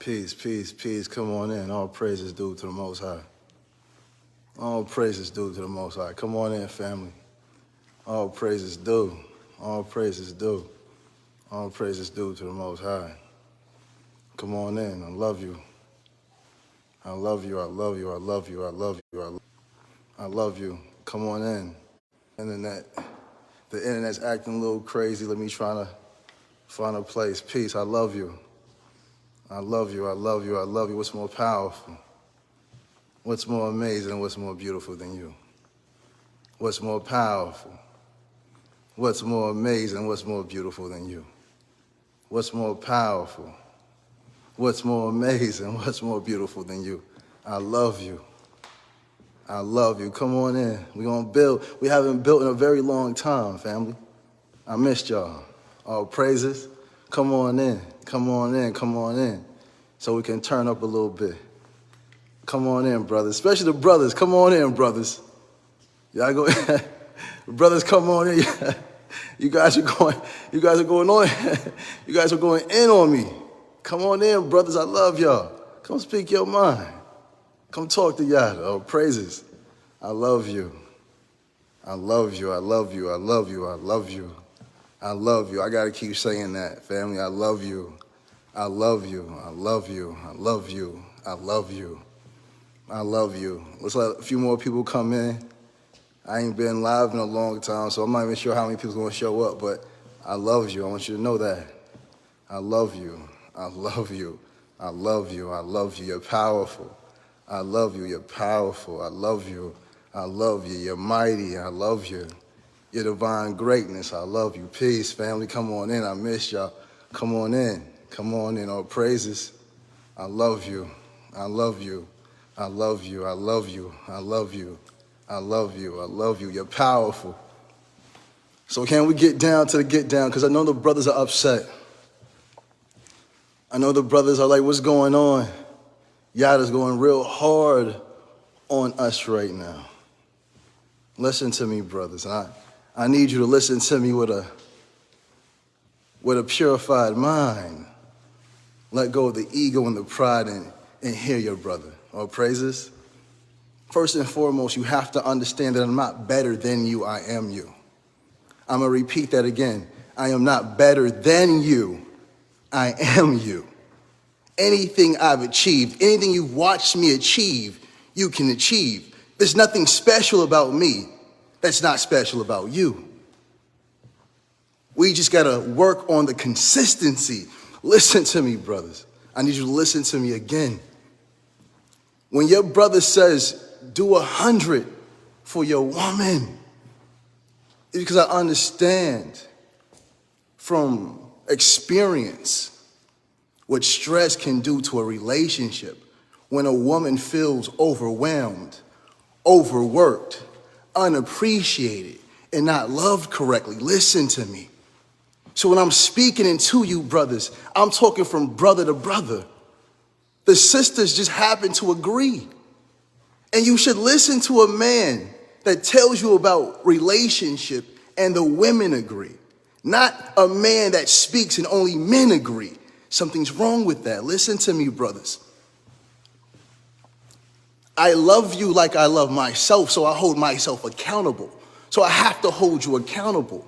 Peace, peace, peace. Come on in. All praises due to the Most High. All praises due to the Most High. Come on in, family. All praises due. All praises due. All praises due to the Most High. Come on in. I love you. I love you. I love you. I love you. I love you. I love you. Come on in. The internet's acting a little crazy. Let me try to find a place. Peace. I love you. I love you. I love you. I love you. What's more powerful? What's more amazing? What's more beautiful than you? What's more powerful? What's more amazing? What's more beautiful than you? What's more powerful? What's more amazing? What's more beautiful than you? I love you. I love you. Come on in. We're going to build. We haven't built in a very long time, family. I missed y'all. All praises. Come on in. Come on in. Come on in. So we can turn up a little bit. Come on in, brothers. Especially the brothers. Come on in, brothers. Y'all go. Brothers, come on in. You guys are going on. You guys are going in on me. Come on in, brothers. I love y'all. Come speak your mind. Come talk to y'all. Oh, praises. I love you. I love you. I love you. I love you. I love you. I love you. I got to keep saying that, family. I love you. I love you. I love you. I love you. I love you. I love you. Let's let a few more people come in. I ain't been live in a long time, so I'm not even sure how many people's going to show up, but I love you. I want you to know that. I love you. I love you. I love you. I love you. You're powerful. I love you. You're powerful. I love you. I love you. You're mighty. I love you. Your divine greatness. I love you. Peace, family. Come on in. I miss y'all. Come on in. Come on in. All praises. I love you. I love you. I love you. I love you. I love you. I love you. I love you. You're powerful. So can we get down to the get down? Because I know the brothers are upset. I know the brothers are like, what's going on? Yada's going real hard on us right now. Listen to me, brothers. I need you to listen to me with a purified mind. Let go of the ego and the pride and hear your brother. All praises. First and foremost, you have to understand that I'm not better than you. I am you. I'm going to repeat that again. I am not better than you. I am you. Anything I've achieved, anything you've watched me achieve, you can achieve. There's nothing special about me that's not special about you. We just got to work on the consistency. Listen to me, brothers. I need you to listen to me again. When your brother says, do 100 for your woman, it's because I understand from experience what stress can do to a relationship when a woman feels overwhelmed, overworked, unappreciated, and not loved correctly. Listen to me. So when I'm speaking into you, brothers, I'm talking from brother to brother. The sisters just happen to agree. And you should listen to a man that tells you about relationship and the women agree. Not a man that speaks and only men agree. Something's wrong with that. Listen to me, brothers. I love you like I love myself, so I hold myself accountable. So I have to hold you accountable.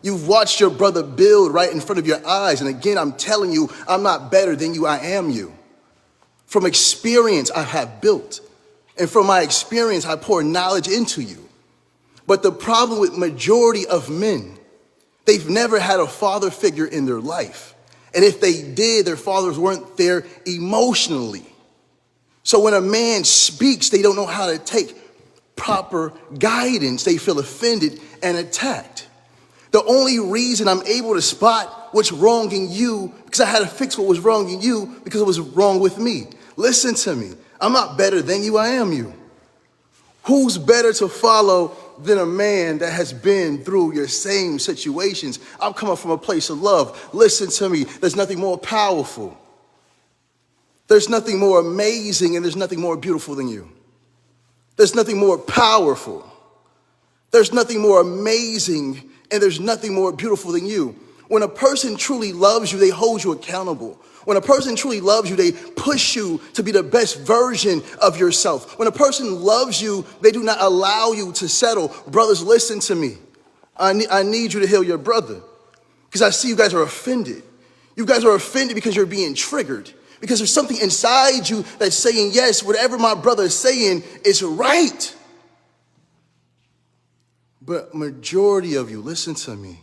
You've watched your brother build right in front of your eyes. And again, I'm telling you, I'm not better than you. I am you. From experience, I have built. And from my experience, I pour knowledge into you. But the problem with majority of men, they've never had a father figure in their life. And if they did, their fathers weren't there emotionally. So when a man speaks, they don't know how to take proper guidance. They feel offended and attacked. The only reason I'm able to spot what's wrong in you, because I had to fix what was wrong in you, because it was wrong with me. Listen to me. I'm not better than you. I am you. Who's better to follow than a man that has been through your same situations? I'm coming from a place of love. Listen to me. There's nothing more powerful. There's nothing more amazing, and there's nothing more beautiful than you. There's nothing more powerful. There's nothing more amazing, and there's nothing more beautiful than you. When a person truly loves you, they hold you accountable. When a person truly loves you, they push you to be the best version of yourself. When a person loves you, they do not allow you to settle. Brothers, listen to me. I need you to heal your brother, because I see you guys are offended. You guys are offended because you're being triggered, because there's something inside you that's saying, yes, whatever my brother is saying is right. But majority of you, listen to me,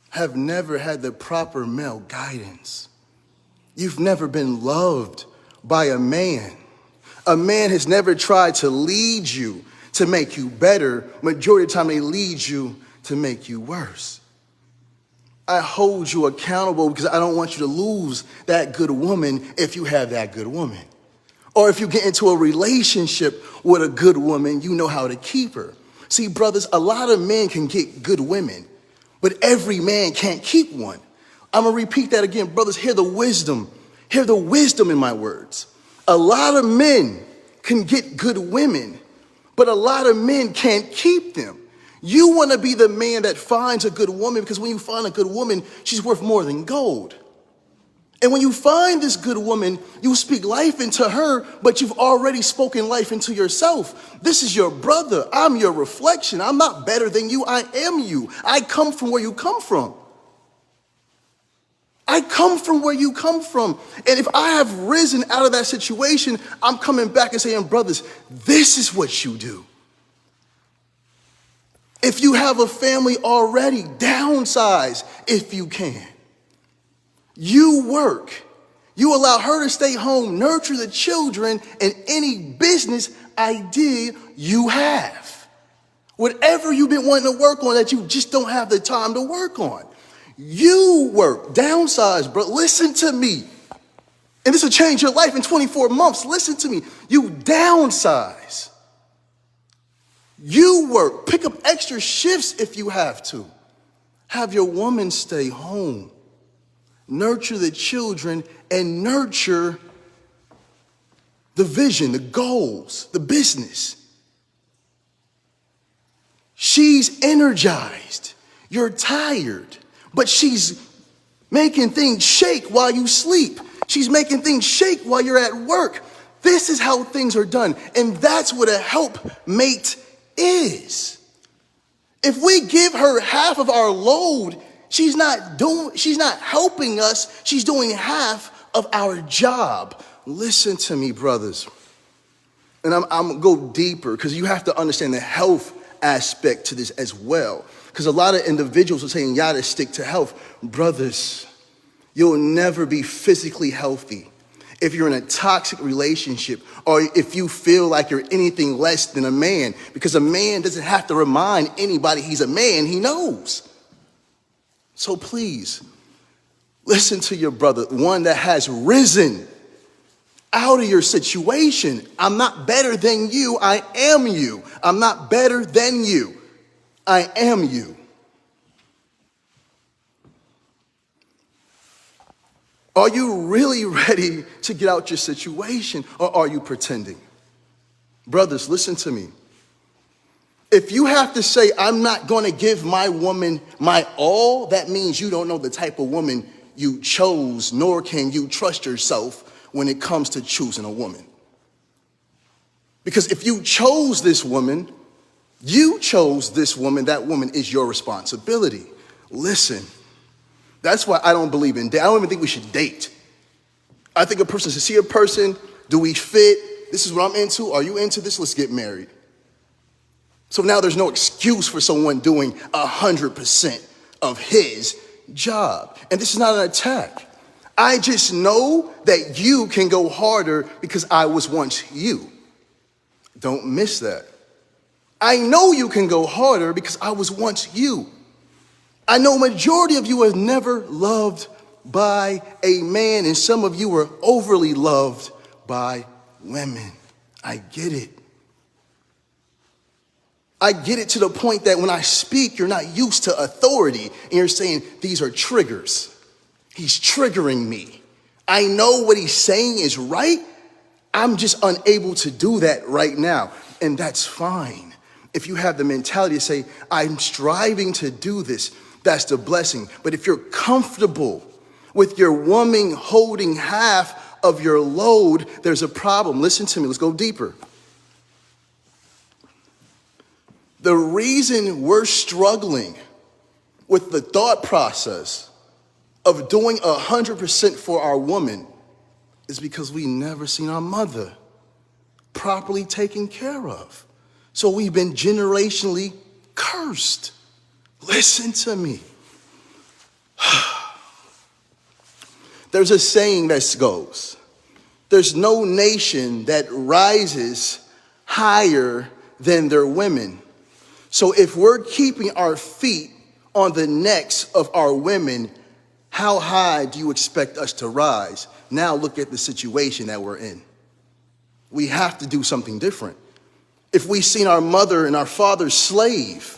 have never had the proper male guidance. You've never been loved by a man. A man has never tried to lead you to make you better. Majority of the time, they lead you to make you worse. I hold you accountable because I don't want you to lose that good woman if you have that good woman. Or if you get into a relationship with a good woman, you know how to keep her. See, brothers, a lot of men can get good women, but every man can't keep one. I'm going to repeat that again. Brothers, hear the wisdom. Hear the wisdom in my words. A lot of men can get good women, but a lot of men can't keep them. You want to be the man that finds a good woman, because when you find a good woman, she's worth more than gold. And when you find this good woman, you speak life into her, but you've already spoken life into yourself. This is your brother. I'm your reflection. I'm not better than you. I am you. I come from where you come from. I come from where you come from. And if I have risen out of that situation, I'm coming back and saying, brothers, this is what you do. If you have a family already, downsize if you can. You work. You allow her to stay home, nurture the children, and any business idea you have. Whatever you've been wanting to work on that you just don't have the time to work on. You work. Downsize, bro. Listen to me. And this will change your life in 24 months. Listen to me. You downsize. You work. Pick up extra shifts if you have to. Have your woman stay home. Nurture the children and nurture the vision, the goals, the business. She's energized. You're tired, but she's making things shake while you sleep. She's making things shake while you're at work. This is how things are done. And that's what a helpmate is. If we give her half of our load, she's not helping us. She's doing half of our job. Listen to me, brothers. And I'm going to go deeper, because you have to understand the health aspect to this as well. Because a lot of individuals are saying, you got to stick to health. Brothers, you'll never be physically healthy if you're in a toxic relationship, or if you feel like you're anything less than a man. Because a man doesn't have to remind anybody he's a man. He knows. So please, listen to your brother, one that has risen out of your situation. I'm not better than you. I am you. I'm not better than you. I am you. Are you really ready to get out your situation, or are you pretending? Brothers, listen to me. If you have to say, I'm not going to give my woman my all, that means you don't know the type of woman you chose, nor can you trust yourself when it comes to choosing a woman. Because if you chose this woman, that woman is your responsibility. Listen, that's why I don't believe in dating. I don't even think we should date. I think a person should see a person. Do we fit? This is what I'm into. Are you into this? Let's get married. So now there's no excuse for someone doing 100% of his job. And this is not an attack. I just know that you can go harder because I was once you. Don't miss that. I know you can go harder because I was once you. I know majority of you were never loved by a man, and some of you were overly loved by women. I get it. I get it to the point that when I speak, you're not used to authority, and you're saying, these are triggers. He's triggering me. I know what he's saying is right. I'm just unable to do that right now, and that's fine. If you have the mentality to say, I'm striving to do this, that's the blessing. But if you're comfortable with your woman holding half of your load, there's a problem. Listen to me, let's go deeper. The reason we're struggling with the thought process of doing 100% for our woman is because we never seen our mother properly taken care of. So we've been generationally cursed. Listen to me. There's a saying that goes, there's no nation that rises higher than their women. So if we're keeping our feet on the necks of our women, how high do you expect us to rise? Now look at the situation that we're in. We have to do something different. If we've seen our mother and our father's slave,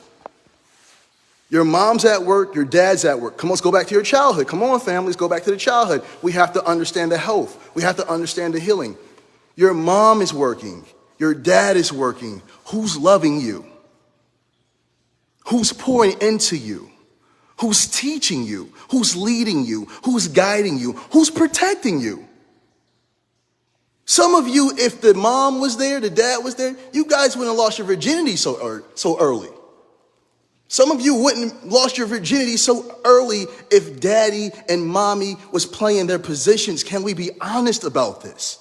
your mom's at work, your dad's at work. Come on, let's go back to your childhood. Come on, family, let's go back to the childhood. We have to understand the health. We have to understand the healing. Your mom is working. Your dad is working. Who's loving you? Who's pouring into you? Who's teaching you? Who's leading you? Who's guiding you? Who's protecting you? Some of you, if the mom was there, the dad was there, you guys wouldn't have lost your virginity so early. Some of you wouldn't have lost your virginity so early if daddy and mommy was playing their positions. Can we be honest about this?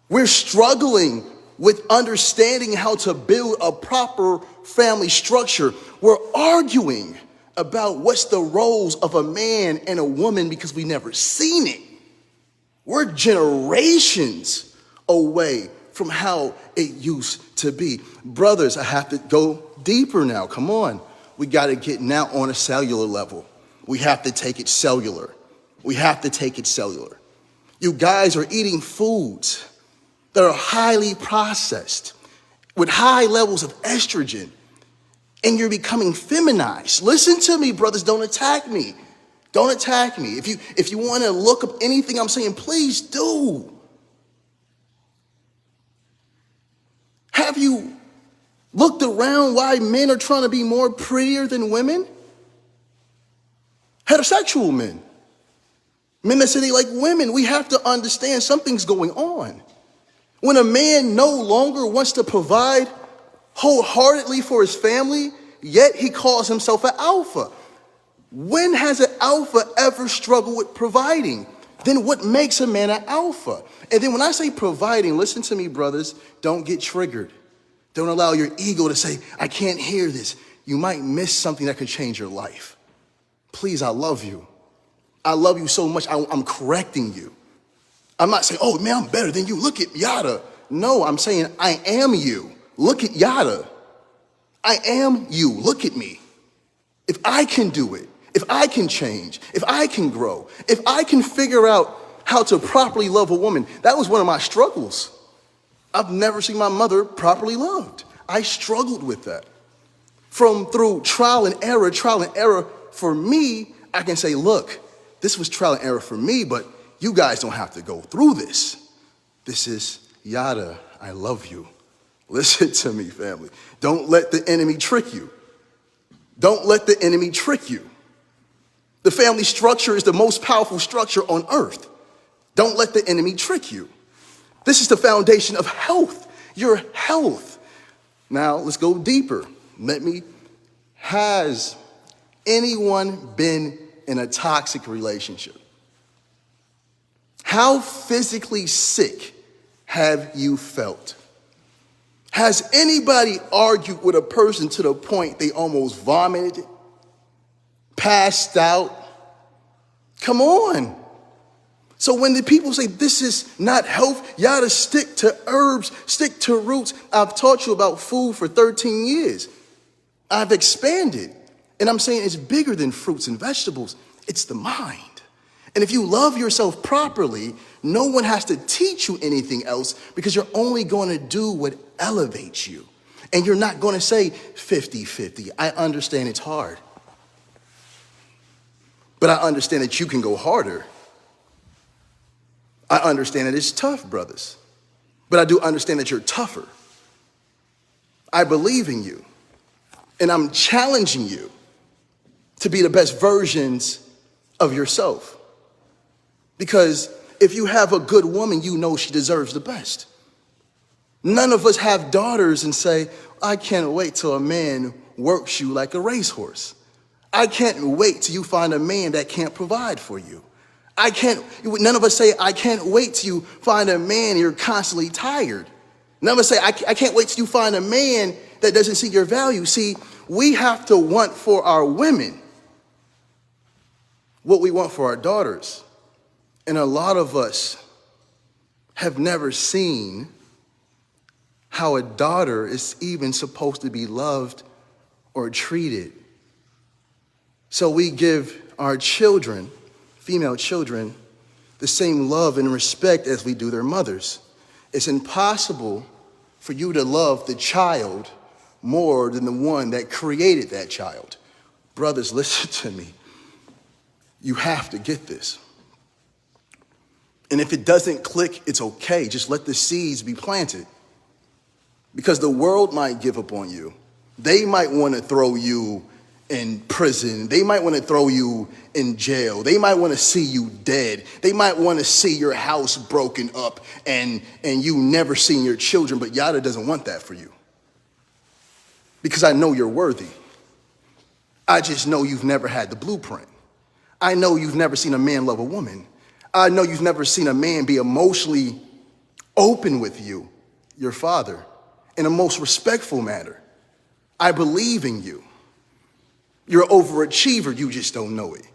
We're struggling with understanding how to build a proper family structure. We're arguing about what's the roles of a man and a woman because we never seen it. We're generations away from how it used to be. Brothers, I have to go deeper now. Come on. We got to get now on a cellular level. We have to take it cellular. We have to take it cellular. You guys are eating foods that are highly processed with high levels of estrogen, and you're becoming feminized. Listen to me, brothers. Don't attack me. Don't attack me. If you want to look up anything I'm saying, please do. Have you looked around why men are trying to be more prettier than women? Heterosexual men. Men that say they like women. We have to understand something's going on. When a man no longer wants to provide wholeheartedly for his family, yet he calls himself an alpha. When has an alpha ever struggled with providing? Then what makes a man an alpha? And then when I say providing, listen to me, brothers, don't get triggered. Don't allow your ego to say, I can't hear this. You might miss something that could change your life. Please, I love you. I love you so much, I'm correcting you. I'm not saying, oh man, I'm better than you. Look at yada. No, I'm saying I am you. Look at yada. I am you. Look at me. If I can do it, if I can change, if I can grow, if I can figure out how to properly love a woman, that was one of my struggles. I've never seen my mother properly loved. I struggled with that. Through trial and error for me, I can say, look, this was trial and error for me, but you guys don't have to go through this. This is yada, I love you. Listen to me, family. Don't let the enemy trick you. Don't let the enemy trick you. The family structure is the most powerful structure on earth. Don't let the enemy trick you. This is the foundation of health, your health. Now, let's go deeper. Has anyone been in a toxic relationship? How physically sick have you felt? Has anybody argued with a person to the point they almost vomited, passed out? Come on. So when the people say this is not health, you gotta stick to herbs, stick to roots. I've taught you about food for 13 years. I've expanded. And I'm saying it's bigger than fruits and vegetables. It's the mind. And if you love yourself properly, no one has to teach you anything else because you're only going to do what elevates you. And you're not going to say 50-50. I understand it's hard. But I understand that you can go harder. I understand that it's tough, brothers. But I do understand that you're tougher. I believe in you. And I'm challenging you to be the best versions of yourself. Because if you have a good woman, you know she deserves the best. None of us have daughters and say, I can't wait till a man works you like a racehorse. I can't wait till you find a man that can't provide for you. None of us say, I can't wait till you find a man and you're constantly tired. None of us say, I can't wait till you find a man that doesn't see your value. See, we have to want for our women what we want for our daughters. And a lot of us have never seen how a daughter is even supposed to be loved or treated. So we give our children, female children, the same love and respect as we do their mothers. It's impossible for you to love the child more than the one that created that child. Brothers, listen to me. You have to get this. And if it doesn't click, it's okay. Just let the seeds be planted. Because the world might give up on you. They might want to throw you in prison. They might want to throw you in jail. They might want to see you dead. They might want to see your house broken up and you never seen your children, but Yada doesn't want that for you. Because I know you're worthy. I just know you've never had the blueprint. I know you've never seen a man love a woman. I know you've never seen a man be emotionally open with you, your father, in a most respectful manner. I believe in you. You're an overachiever, you just don't know it.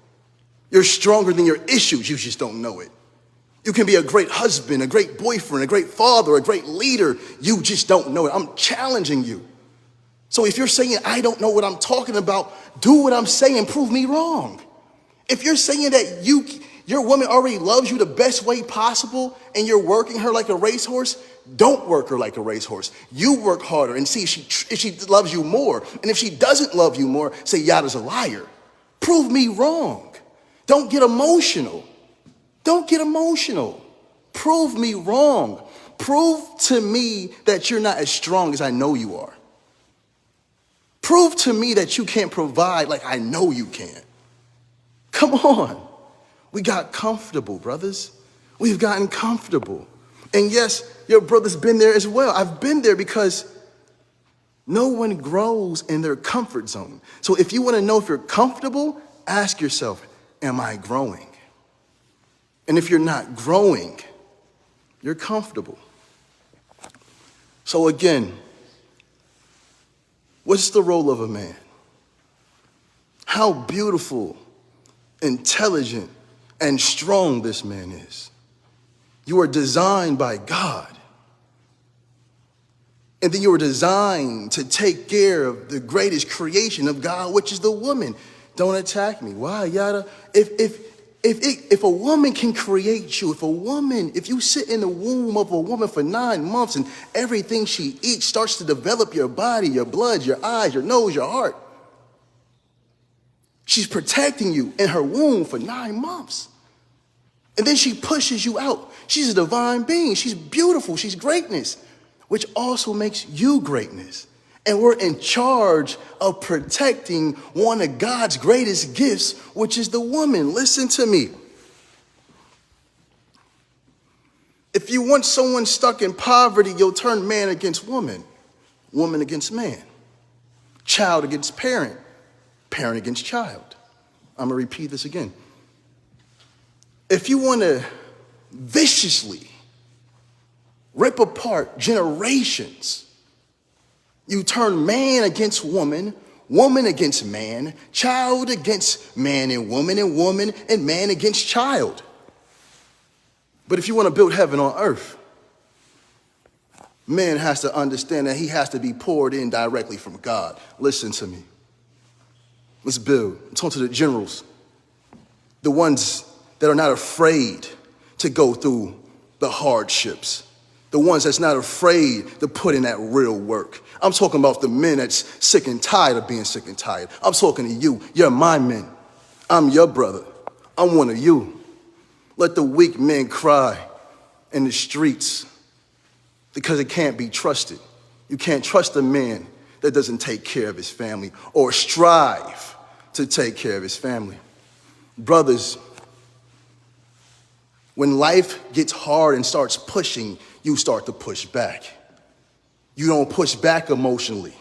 You're stronger than your issues, you just don't know it. You can be a great husband, a great boyfriend, a great father, a great leader, you just don't know it. I'm challenging you. So if you're saying, I don't know what I'm talking about, do what I'm saying, prove me wrong. If you're saying that your woman already loves you the best way possible and you're working her like a racehorse, don't work her like a racehorse. You work harder and see if she loves you more. And if she doesn't love you more, say Yada's a liar. Prove me wrong. Don't get emotional. Don't get emotional. Prove me wrong. Prove to me that you're not as strong as I know you are. Prove to me that you can't provide like I know you can. Come on. We got comfortable, brothers. We've gotten comfortable. And yes, your brother's been there as well. I've been there because no one grows in their comfort zone. So if you want to know if you're comfortable, ask yourself, am I growing? And if you're not growing, you're comfortable. So again, what's the role of a man? How beautiful, intelligent, and strong this man is. You are designed by God. And then you were designed to take care of the greatest creation of God, which is the woman. Don't attack me. Why, Yada? If a woman can create you, if you sit in the womb of a woman for 9 months and everything she eats starts to develop your body, your blood, your eyes, your nose, your heart, she's protecting you in her womb for 9 months. And then she pushes you out. She's a divine being. She's beautiful. She's greatness, which also makes you greatness. And we're in charge of protecting one of God's greatest gifts, which is the woman. Listen to me. If you want someone stuck in poverty, you'll turn man against woman, woman against man, child against parent, parent against child. I'm going to repeat this again. If you want to viciously rip apart generations, you turn man against woman, woman against man, child against man and woman and man against child. But if you want to build heaven on earth, man has to understand that he has to be poured in directly from God. Listen to me. Let's build. I'm talking to the generals, the ones that are not afraid to go through the hardships, the ones that's not afraid to put in that real work. I'm talking about the men that's sick and tired of being sick and tired. I'm talking to you. You're my men. I'm your brother. I'm one of you. Let the weak men cry in the streets because it can't be trusted. You can't trust a man that doesn't take care of his family or strive to take care of his family. Brothers, when life gets hard and starts pushing, you start to push back. You don't push back emotionally.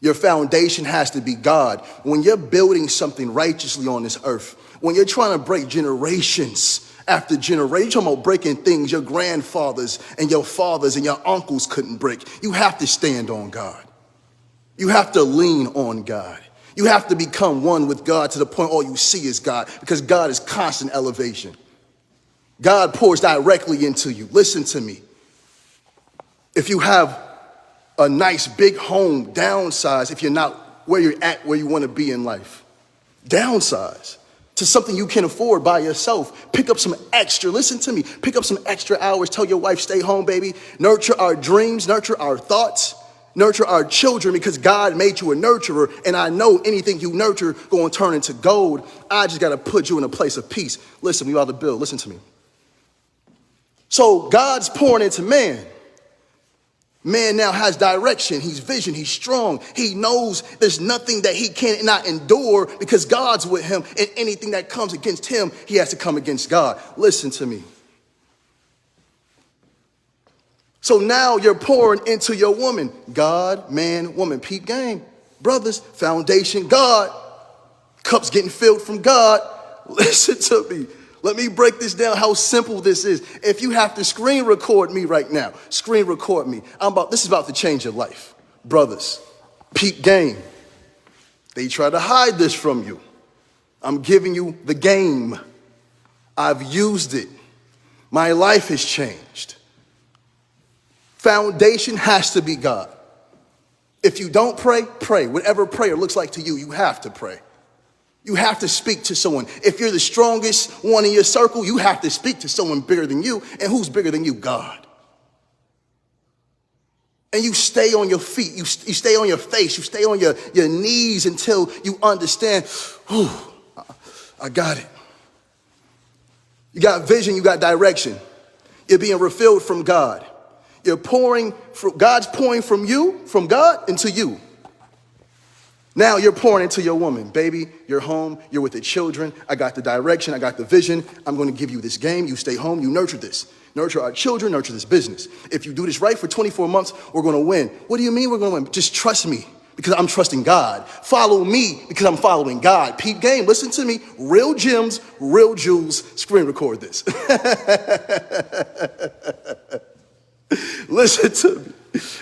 Your foundation has to be God. When you're building something righteously on this earth, when you're trying to break generations after generation, you're talking about breaking things your grandfathers and your fathers and your uncles couldn't break, you have to stand on God. You have to lean on God. You have to become one with God to the point all you see is God, because God is constant elevation. God pours directly into you. Listen to me. If you have a nice big home, downsize if you're not where you're at, where you want to be in life. Downsize to something you can afford by yourself. Pick up some extra, listen to me, pick up some extra hours. Tell your wife, stay home, baby. Nurture our dreams, nurture our thoughts, nurture our children, because God made you a nurturer. And I know anything you nurture going to turn into gold. I just got to put you in a place of peace. Listen, we about to build. Listen to me. So God's pouring into man. Man now has direction, he's vision, he's strong. He knows there's nothing that he cannot endure because God's with him, and anything that comes against him, he has to come against God. Listen to me. So now you're pouring into your woman. God, man, woman. Peep game. Brothers, foundation, God. Cups getting filled from God. Listen to me. Let me break this down, how simple this is. If you have to screen record me right now, screen record me. This is about to change your life. Brothers, peep game. They try to hide this from you. I'm giving you the game. I've used it. My life has changed. Foundation has to be God. If you don't pray, pray. Whatever prayer looks like to you, you have to pray. You have to speak to someone. If you're the strongest one in your circle, you have to speak to someone bigger than you. And who's bigger than you? God. And you stay on your feet. You stay on your face. You stay on your knees until you understand, I got it. You got vision. You got direction. You're being refilled from God. God's pouring from you, from God, into you. Now you're pouring into your woman. Baby, you're home, you're with the children. I got the direction, I got the vision. I'm going to give you this game. You stay home, you nurture this. Nurture our children, nurture this business. If you do this right for 24 months, we're going to win. What do you mean we're going to win? Just trust me, because I'm trusting God. Follow me, because I'm following God. Peep game, listen to me. Real gems, real jewels. Screen record this. Listen to me.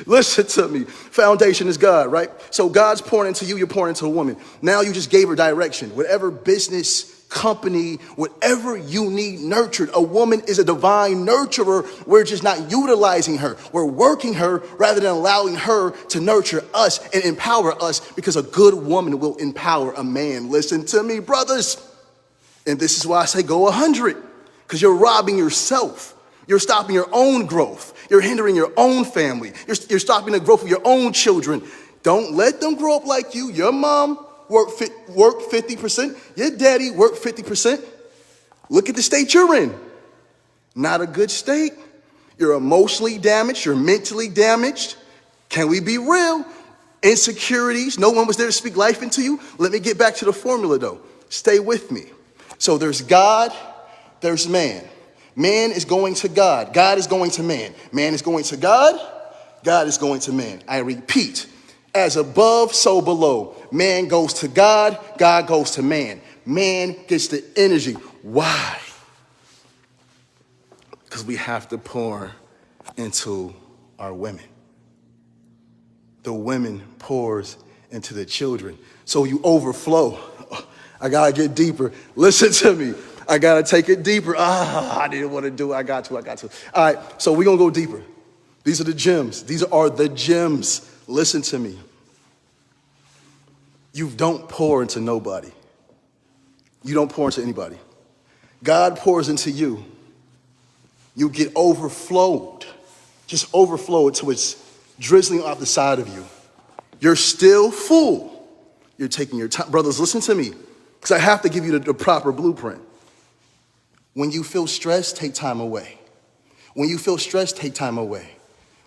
Listen to me. Foundation is God, right? So God's pouring into you, you're pouring into a woman. Now you just gave her direction. Whatever business, company, whatever you need nurtured, a woman is a divine nurturer. We're just not utilizing her. We're working her rather than allowing her to nurture us and empower us, because a good woman will empower a man. Listen to me, brothers. And this is why I say go 100, because you're robbing yourself. You're stopping your own growth. You're hindering your own family. You're stopping the growth of your own children. Don't let them grow up like you. Your mom worked 50%. Your daddy worked 50%. Look at the state you're in. Not a good state. You're emotionally damaged. You're mentally damaged. Can we be real? Insecurities. No one was there to speak life into you. Let me get back to the formula, though. Stay with me. So there's God, there's man. Man is going to God. God is going to man. Man is going to God. God is going to man. I repeat, as above, so below. Man goes to God. God goes to man. Man gets the energy. Why? Because we have to pour into our women. The women pours into the children. So you overflow. I got to get deeper. Listen to me. I got to take it deeper. I didn't want to do it. I got to. All right, so we're going to go deeper. These are the gems. These are the gems. Listen to me. You don't pour into nobody. You don't pour into anybody. God pours into you. You get overflowed. Just overflow until it's drizzling off the side of you. You're still full. You're taking your time. Brothers, listen to me, because I have to give you the proper blueprint. When you feel stressed, take time away. When you feel stressed, take time away.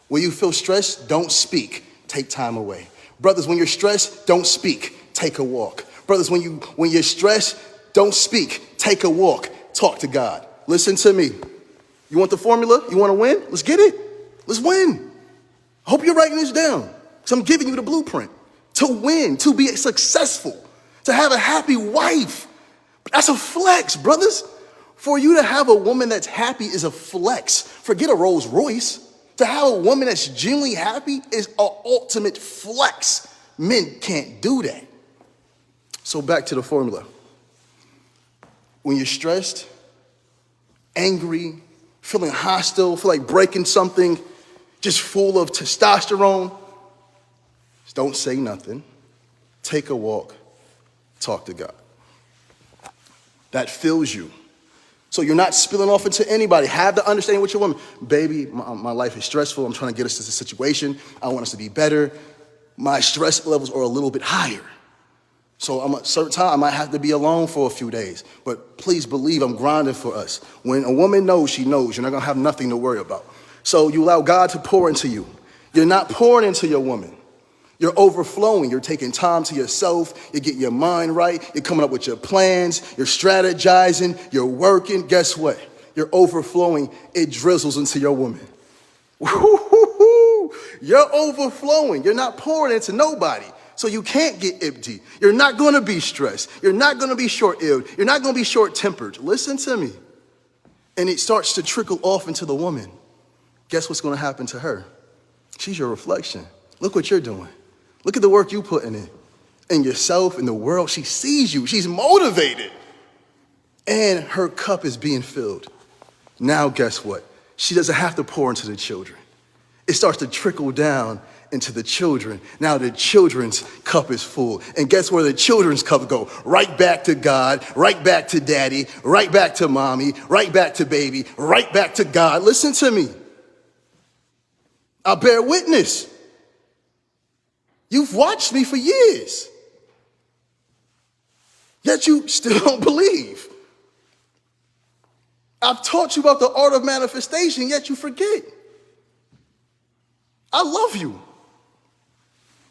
When you feel stressed, don't speak. Take time away. Brothers, when you're stressed, don't speak. Take a walk. Brothers, when you're stressed, don't speak. Take a walk. Talk to God. Listen to me. You want the formula? You want to win? Let's get it. Let's win. I hope you're writing this down, because I'm giving you the blueprint to win, to be successful, to have a happy wife. That's a flex, brothers. For you to have a woman that's happy is a flex. Forget a Rolls Royce. To have a woman that's genuinely happy is an ultimate flex. Men can't do that. So back to the formula. When you're stressed, angry, feeling hostile, feel like breaking something, just full of testosterone, just don't say nothing. Take a walk. Talk to God. That fills you. So you're not spilling off into anybody. Have the understanding with your woman. Baby, my life is stressful. I'm trying to get us to this situation. I want us to be better. My stress levels are a little bit higher. So at a certain time, I might have to be alone for a few days. But please believe I'm grinding for us. When a woman knows, she knows. You're not going to have nothing to worry about. So you allow God to pour into you. You're not pouring into your woman. You're overflowing. You're taking time to yourself. You're getting your mind right. You're coming up with your plans. You're strategizing. You're working. Guess what? You're overflowing. It drizzles into your woman. You're overflowing. You're not pouring into nobody. So you can't get empty. You're not going to be stressed. You're not going to be short-lived. You're not going to be short-tempered. Listen to me. And it starts to trickle off into the woman. Guess what's going to happen to her? She's your reflection. Look what you're doing. Look at the work you putting in yourself, in the world. She sees you. She's motivated. And her cup is being filled. Now, guess what? She doesn't have to pour into the children. It starts to trickle down into the children. Now the children's cup is full. And guess where the children's cup go? Right back to God, right back to daddy, right back to mommy, right back to baby, right back to God. Listen to me. I bear witness. You've watched me for years, yet you still don't believe. I've taught you about the art of manifestation, yet you forget. I love you.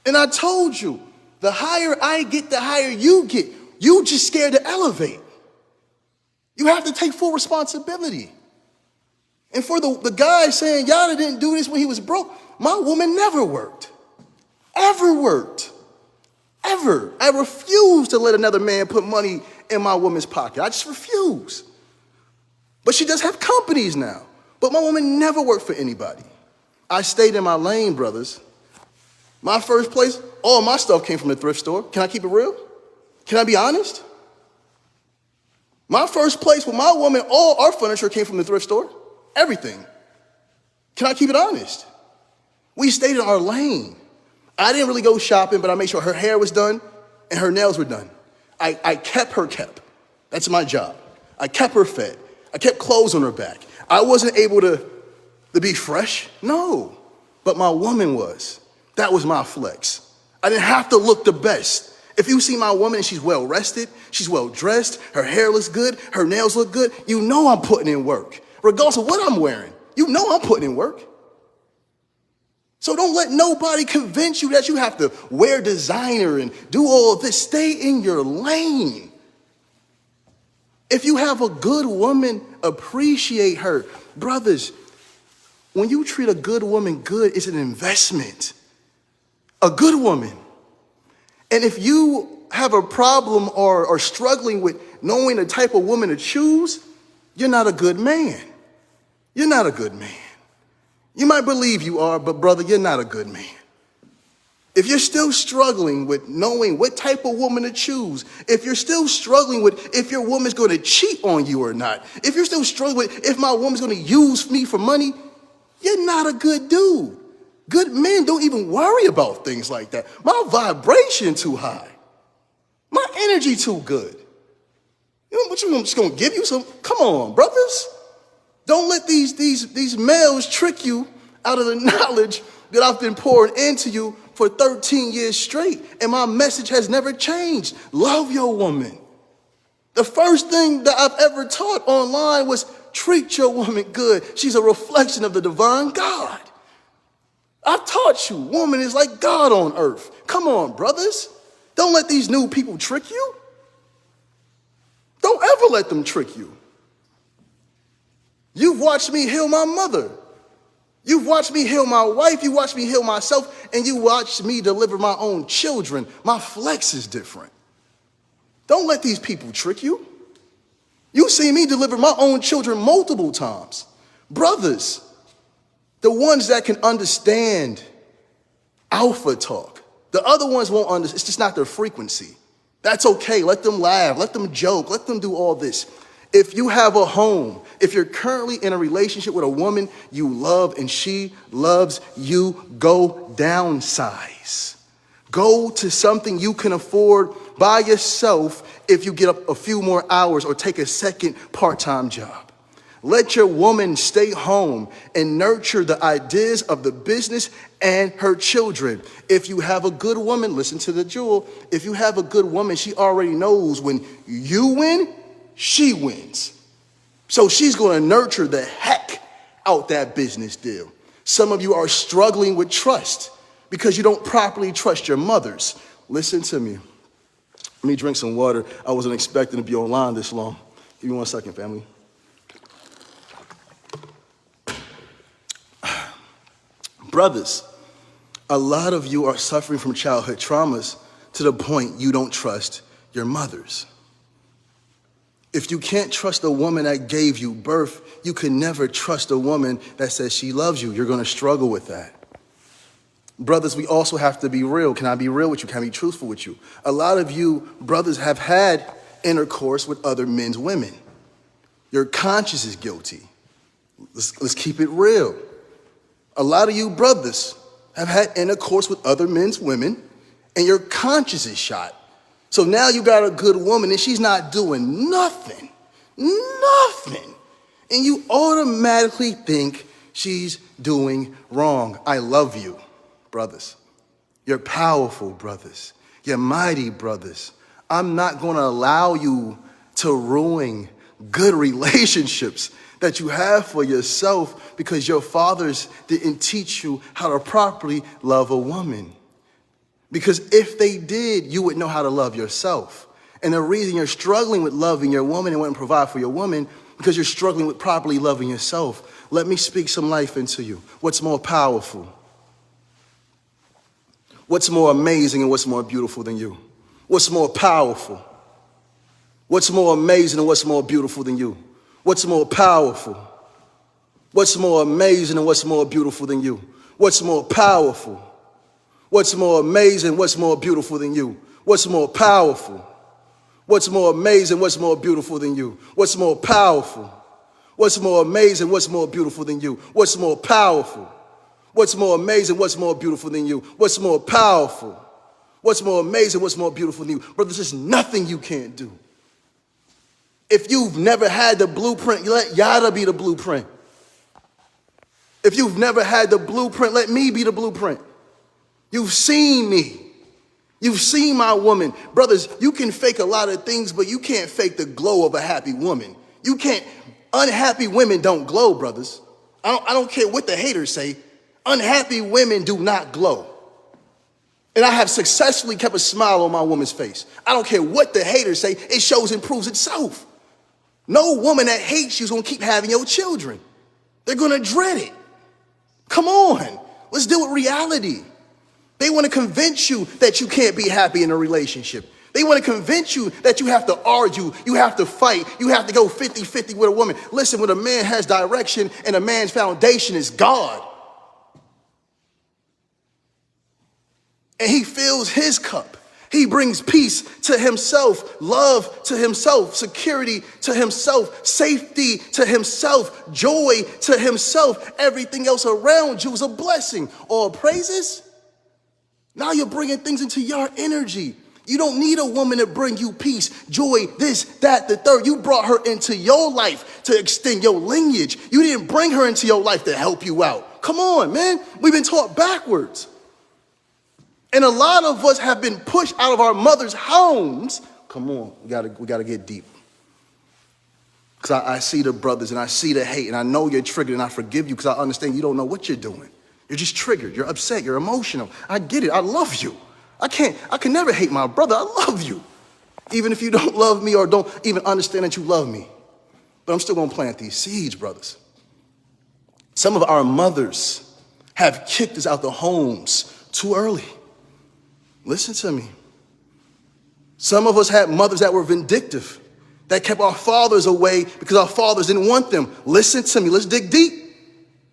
And I told you, the higher I get, the higher you get. You just scared to elevate. You have to take full responsibility. And for the guy saying, Yada didn't do this when he was broke, my woman never worked. Ever worked. Ever. I refuse to let another man put money in my woman's pocket. I just refuse. But she does have companies now. But my woman never worked for anybody. I stayed in my lane, brothers. My first place, all my stuff came from the thrift store. Can I keep it real? Can I be honest? My first place with my woman, all our furniture came from the thrift store. Everything. Can I keep it honest? We stayed in our lane. I didn't really go shopping, but I made sure her hair was done and her nails were done. I kept her kept. That's my job. I kept her fed. I kept clothes on her back. I wasn't able to be fresh, no, but my woman was. That was my flex. I didn't have to look the best. If you see my woman and she's well rested, she's well dressed, her hair looks good, her nails look good, you know I'm putting in work. Regardless of what I'm wearing, you know I'm putting in work. So don't let nobody convince you that you have to wear designer and do all of this. Stay in your lane. If you have a good woman, appreciate her. Brothers, when you treat a good woman good, it's an investment. A good woman. And if you have a problem or are struggling with knowing the type of woman to choose, you're not a good man. You're not a good man. You might believe you are, but brother, you're not a good man. If you're still struggling with knowing what type of woman to choose, if you're still struggling with if your woman's going to cheat on you or not, if you're still struggling with if my woman's going to use me for money, you're not a good dude. Good men don't even worry about things like that. My vibration too high. My energy too good. You know what I'm just going to give you some? Come on, brothers. Don't let these males trick you out of the knowledge that I've been pouring into you for 13 years straight. And my message has never changed. Love your woman. The first thing that I've ever taught online was treat your woman good. She's a reflection of the divine God. I've taught you, woman is like God on earth. Come on, brothers. Don't let these new people trick you. Don't ever let them trick you. You've watched me heal my mother. You've watched me heal my wife. You watched me heal myself. And you watched me deliver my own children. My flex is different. Don't let these people trick you. You've seen me deliver my own children multiple times. Brothers, the ones that can understand alpha talk. The other ones won't understand. It's just not their frequency. That's okay. Let them laugh. Let them joke. Let them do all this. If you have a home, if you're currently in a relationship with a woman you love and she loves you, go downsize. Go to something you can afford by yourself if you get up a few more hours or take a second part-time job. Let your woman stay home and nurture the ideas of the business and her children. If you have a good woman, listen to the jewel. If you have a good woman, she already knows when you win, she wins. So she's going to nurture the heck out that business deal. Some of you are struggling with trust because you don't properly trust your mothers. Listen to me. Let me drink some water. I wasn't expecting to be online this long. Give me 1 second, family. Brothers, a lot of you are suffering from childhood traumas to the point you don't trust your mothers. If you can't trust a woman that gave you birth, you can never trust a woman that says she loves you. You're going to struggle with that. Brothers, we also have to be real. Can I be real with you? Can I be truthful with you? A lot of you brothers have had intercourse with other men's women. Your conscience is guilty. Let's keep it real. A lot of you brothers have had intercourse with other men's women, and your conscience is shot. So now you got a good woman, and she's not doing nothing. And you automatically think she's doing wrong. I love you, brothers. You're powerful, brothers. You're mighty, brothers. I'm not going to allow you to ruin good relationships that you have for yourself because your fathers didn't teach you how to properly love a woman. Because if they did, you would know how to love yourself. And the reason you're struggling with loving your woman and wanting to provide for your woman, because you're struggling with properly loving yourself. Let me speak some life into you. What's more powerful? What's more amazing and what's more beautiful than you? What's more powerful? What's more amazing and what's more beautiful than you? What's more powerful? What's more amazing and what's more beautiful than you? What's more powerful? What's more amazing? What's more beautiful than you? What's more powerful? What's more amazing? What's more beautiful than you? What's more powerful? What's more amazing? What's more beautiful than you? What's more powerful? What's more amazing? What's more beautiful than you? What's more powerful? What's more amazing? What's more beautiful than you? Brother, there's nothing you can't do. If you've never had the blueprint, let Yada be the blueprint. If you've never had the blueprint, let me be the blueprint. You've seen me. You've seen my woman. Brothers, you can fake a lot of things, but you can't fake the glow of a happy woman. You can't. Unhappy women don't glow, brothers. I don't care what the haters say. Unhappy women do not glow. And I have successfully kept a smile on my woman's face. I don't care what the haters say. It shows and proves itself. No woman that hates you is going to keep having your children. They're going to dread it. Come on. Let's deal with reality. They want to convince you that you can't be happy in a relationship. They want to convince you that you have to argue, you have to fight, you have to go 50-50 with a woman. Listen, when a man has direction and a man's foundation is God, and he fills his cup, he brings peace to himself, love to himself, security to himself, safety to himself, joy to himself. Everything else around you is a blessing. All praises. Now you're bringing things into your energy. You don't need a woman to bring you peace, joy, this, that, the third. You brought her into your life to extend your lineage. You didn't bring her into your life to help you out. Come on, man. We've been taught backwards. And a lot of us have been pushed out of our mother's homes. Come on, we gotta get deep. Because I see the brothers and I see the hate and I know you're triggered and I forgive you because I understand you don't know what you're doing. You're just triggered. You're upset. You're emotional. I get it. I love you. I can never hate my brother. I love you. Even if you don't love me or don't even understand that you love me. But I'm still gonna plant these seeds, brothers. Some of our mothers have kicked us out the homes too early. Listen to me. Some of us had mothers that were vindictive, that kept our fathers away because our fathers didn't want them. Listen to me. Let's dig deep.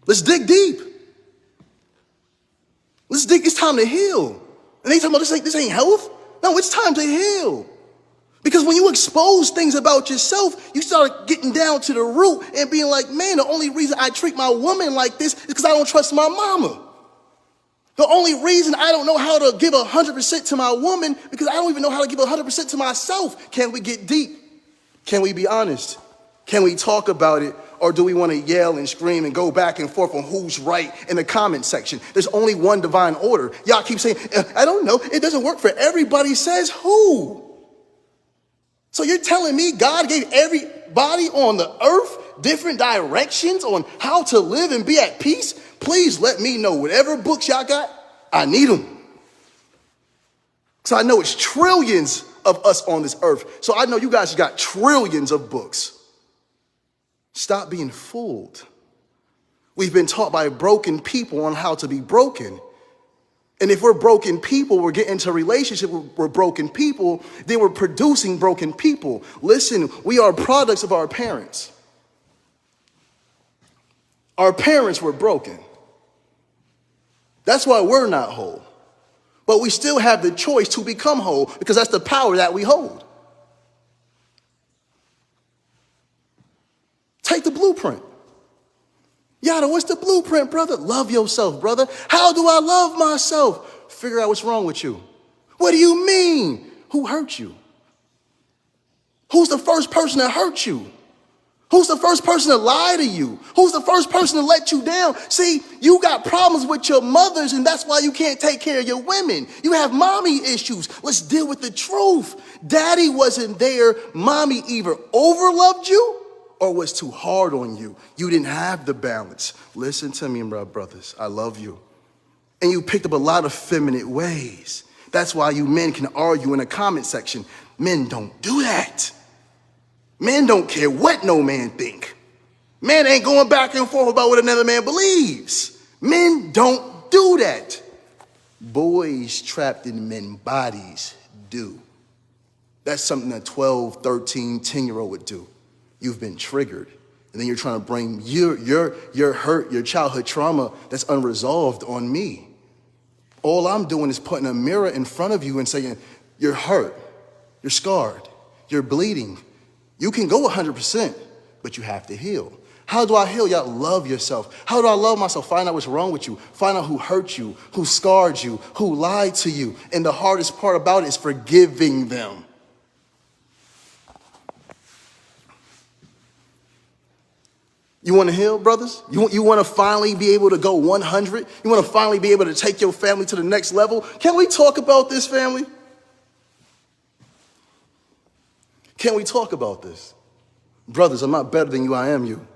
Let's dig deep. Let's dig. It's time to heal. And they talking about this ain't health. No, it's time to heal. Because when you expose things about yourself, you start getting down to the root and being like, man, the only reason I treat my woman like this is because I don't trust my mama. The only reason I don't know how to give 100% to my woman because I don't even know how to give 100% to myself. Can we get deep? Can we be honest? Can we talk about it? Or do we want to yell and scream and go back and forth on who's right in the comment section? There's only one divine order. Y'all keep saying, I don't know. It doesn't work for everybody. Says who? So you're telling me God gave everybody on the earth different directions on how to live and be at peace? Please let me know. Whatever books y'all got, I need them. So I know it's trillions of us on this earth. So I know you guys got trillions of books. Stop being fooled. We've been taught by broken people on how to be broken. And if we're broken people, we're getting into a relationship with broken people, then we're producing broken people. Listen, we are products of our parents. Our parents were broken. That's why we're not whole. But we still have the choice to become whole because that's the power that we hold. Take the blueprint. Yada, what's the blueprint, brother? Love yourself, brother. How do I love myself? Figure out what's wrong with you. What do you mean? Who hurt you? Who's the first person that hurt you? Who's the first person to lie to you? Who's the first person to let you down? See, you got problems with your mothers, and that's why you can't take care of your women. You have mommy issues. Let's deal with the truth. Daddy wasn't there. Mommy either overloved you or was too hard on you. You didn't have the balance. Listen to me, my brothers. I love you. And you picked up a lot of feminine ways. That's why you men can argue in the comment section. Men don't do that. Men don't care what no man think. Men ain't going back and forth about what another man believes. Men don't do that. Boys trapped in men's bodies do. That's something a 12, 13, 10-year-old would do. You've been triggered. And then you're trying to bring your hurt, your childhood trauma that's unresolved on me. All I'm doing is putting a mirror in front of you and saying, you're hurt, you're scarred, you're bleeding. You can go 100%, but you have to heal. How do I heal? Y'all love yourself. How do I love myself? Find out what's wrong with you. Find out who hurt you, who scarred you, who lied to you. And the hardest part about it is forgiving them. You want to heal, brothers? You want to finally be able to go 100? You want to finally be able to take your family to the next level? Can we talk about this, family? Can we talk about this? Brothers, I'm not better than you, I am you.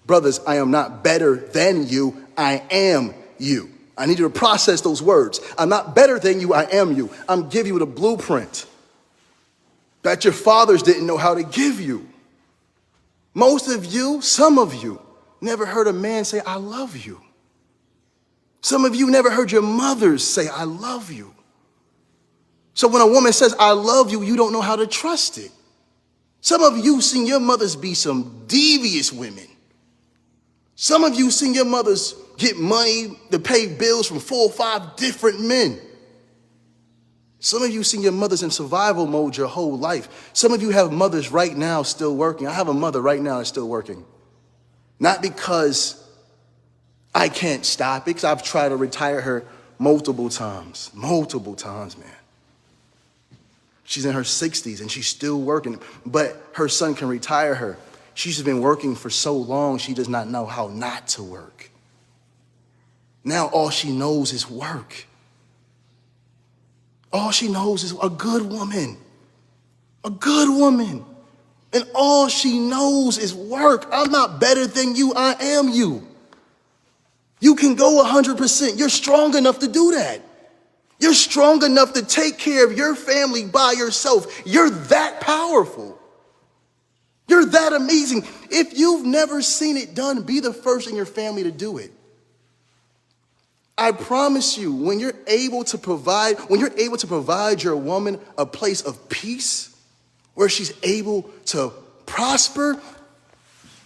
Brothers, I am not better than you, I am you. I need you to process those words. I'm not better than you, I am you. I'm giving you the blueprint that your fathers didn't know how to give you. Most of you, some of you, never heard a man say, I love you. Some of you never heard your mothers say, I love you. So when a woman says, I love you, you don't know how to trust it. Some of you seen your mothers be some devious women. Some of you seen your mothers get money to pay bills from 4 or 5 different men. Some of you seen your mothers in survival mode your whole life. Some of you have mothers right now still working. I have a mother right now that's still working. Not because I can't stop it, because I've tried to retire her multiple times, man. She's in her 60s and she's still working, but her son can retire her. She's been working for so long, she does not know how not to work. Now all she knows is work. All she knows is a good woman. A good woman. And all she knows is work. I'm not better than you, I am you. You can go 100%. You're strong enough to do that. You're strong enough to take care of your family by yourself. You're that powerful. You're that amazing. If you've never seen it done, be the first in your family to do it. I promise you, when you're able to provide your woman a place of peace, where she's able to prosper,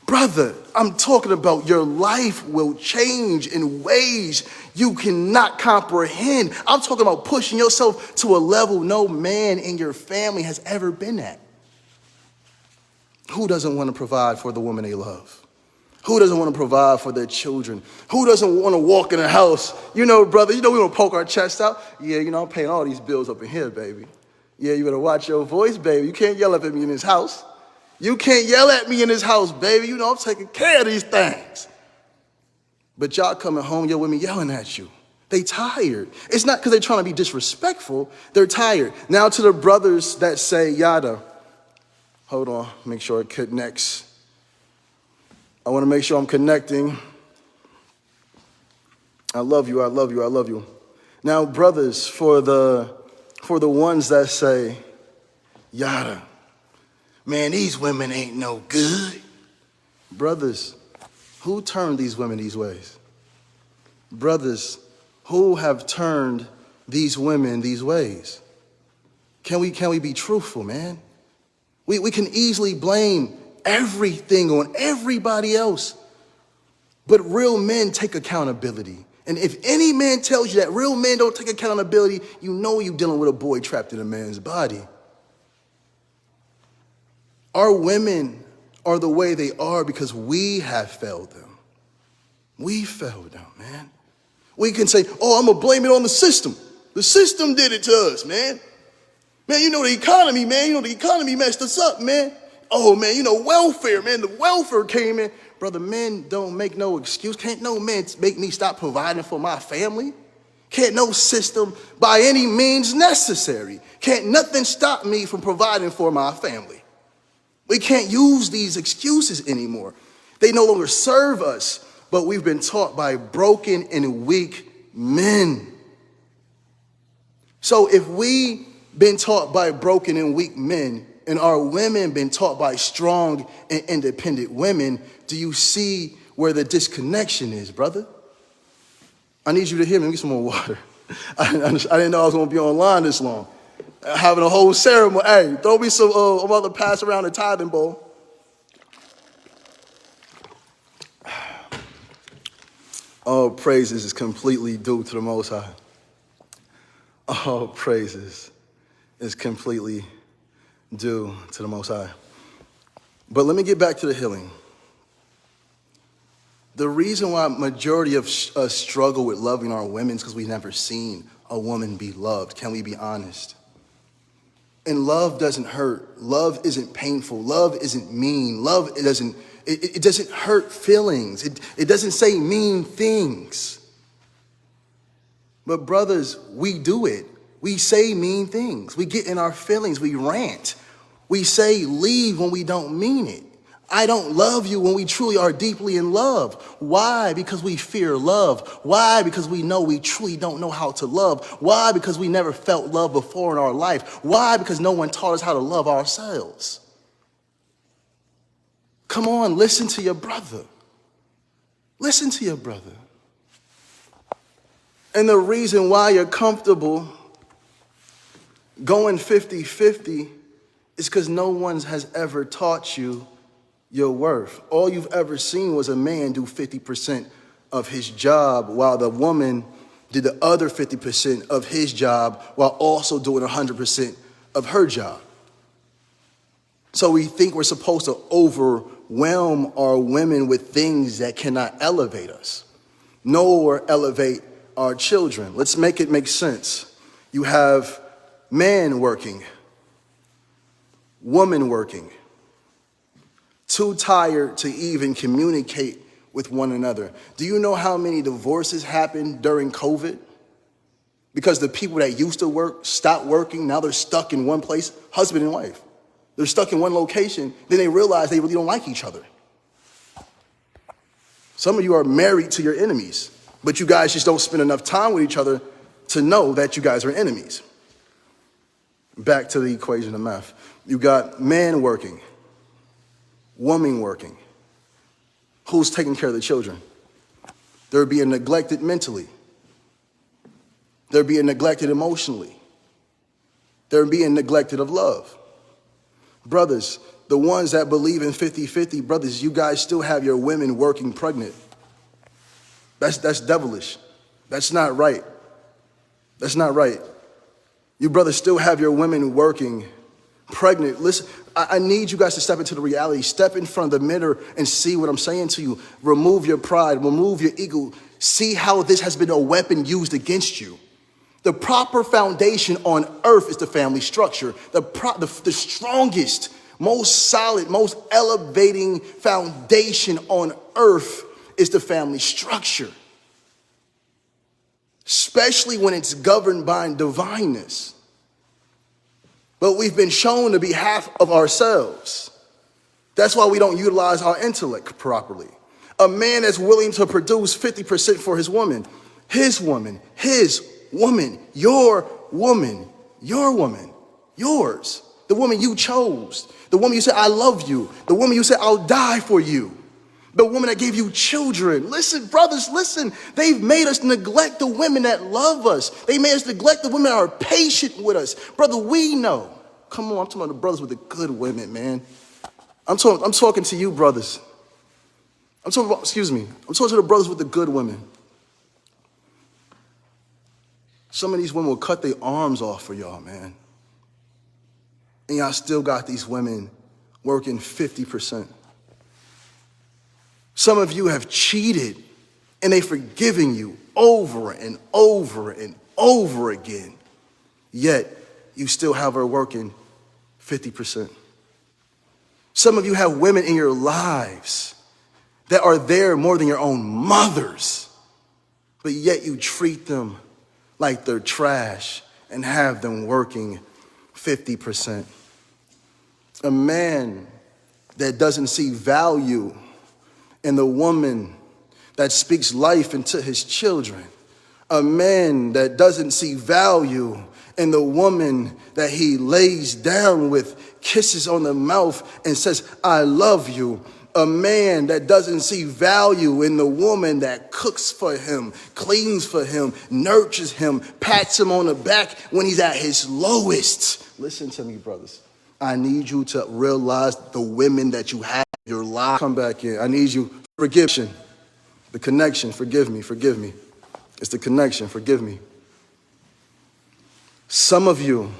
brother, I'm talking about your life will change in ways you cannot comprehend. I'm talking about pushing yourself to a level no man in your family has ever been at. Who doesn't want to provide for the woman they love? Who doesn't want to provide for their children? Who doesn't want to walk in a house? You know, brother, we want to poke our chest out. Yeah, I'm paying all these bills up in here, baby. Yeah, you better watch your voice, baby. You can't yell at me in this house. You can't yell at me in this house, baby. I'm taking care of these things. But y'all coming home, your women yelling at you. They tired. It's not because they're trying to be disrespectful. They're tired. Now to the brothers that say yada. Hold on, make sure it connects. I want to make sure I'm connecting. I love you, I love you, I love you. Now, brothers, for the ones that say, yada, man, these women ain't no good. Brothers, who turned these women these ways? Brothers, who have turned these women these ways? Can we be truthful, man? We can easily blame everything on everybody else. But real men take accountability. And if any man tells you that real men don't take accountability, you know you're dealing with a boy trapped in a man's body. Our women are the way they are because we have failed them. We failed them, man. We can say, oh, I'm going to blame it on the system. The system did it to us, man. Man, the economy, man. The economy messed us up, man. Oh, man, welfare, man. The welfare came in. Brother, men don't make no excuse. Can't no man make me stop providing for my family. Can't no system by any means necessary. Can't nothing stop me from providing for my family. We can't use these excuses anymore. They no longer serve us, but we've been taught by broken and weak men. So if we been taught by broken and weak men, and our women been taught by strong and independent women, do you see where the disconnection is, brother? I need you to hear me. Let me get some more water. I didn't know I was going to be online this long. Having a whole ceremony. Hey, throw me some, I'm about to pass around the tithing bowl. All praises is completely due to the Most High. All praises is completely due to the Most High. But let me get back to the healing. The reason why majority of us struggle with loving our women is because we've never seen a woman be loved. Can we be honest? And love doesn't hurt. Love isn't painful. Love isn't mean. Love, it doesn't hurt feelings. It doesn't say mean things. But brothers, we do it. We say mean things. We get in our feelings. We rant. We say leave when we don't mean it. I don't love you when we truly are deeply in love. Why? Because we fear love. Why? Because we know we truly don't know how to love. Why? Because we never felt love before in our life. Why? Because no one taught us how to love ourselves. Come on, listen to your brother. Listen to your brother. And the reason why you're comfortable going 50-50 is because no one has ever taught you your worth. All you've ever seen was a man do 50% of his job while the woman did the other 50% of his job while also doing 100% of her job. So we think we're supposed to overwhelm our women with things that cannot elevate us, nor elevate our children. Let's make it make sense. You have man working, woman working, too tired to even communicate with one another. Do you know how many divorces happened during COVID? Because the people that used to work stopped working. Now they're stuck in one place, husband and wife. They're stuck in one location. Then they realize they really don't like each other. Some of you are married to your enemies, but you guys just don't spend enough time with each other to know that you guys are enemies. Back to the equation of math. You got man working, woman working. Who's taking care of the children? They're being neglected mentally. They're being neglected emotionally. They're being neglected of love. Brothers, the ones that believe in 50-50, brothers, you guys still have your women working pregnant. That's devilish. That's not right. That's not right. You brothers still have your women working pregnant. Listen, I need you guys to step into the reality. Step in front of the mirror and see what I'm saying to you. Remove your pride. Remove your ego. See how this has been a weapon used against you. The proper foundation on earth is the family structure. The strongest, most solid, most elevating foundation on earth is the family structure. Especially when it's governed by divineness. But we've been shown to be half of ourselves. That's why we don't utilize our intellect properly. A man that's willing to produce 50% for his woman, your woman, yours, the woman you chose, the woman you said, I love you, the woman you said, I'll die for you. The woman that gave you children. Listen, brothers, listen. They've made us neglect the women that love us. They made us neglect the women that are patient with us. Brother, we know. Come on, I'm talking about the brothers with the good women, man. I'm talking to you, brothers. I'm talking to the brothers with the good women. Some of these women will cut their arms off for y'all, man. And y'all still got these women working 50%. Some of you have cheated and they've forgiven you over and over and over again. Yet you still have her working 50%. Some of you have women in your lives that are there more than your own mothers, but yet you treat them like they're trash and have them working 50%. A man that doesn't see value in the woman that speaks life into his children. A man that doesn't see value in the woman that he lays down with, kisses on the mouth and says, I love you. A man that doesn't see value in the woman that cooks for him, cleans for him, nurtures him, pats him on the back when he's at his lowest. Listen to me, brothers. I need you to realize the women that you have in your life. Come back in. I need you. Forgive. The connection. Forgive me. It's the connection. Forgive me. Some of you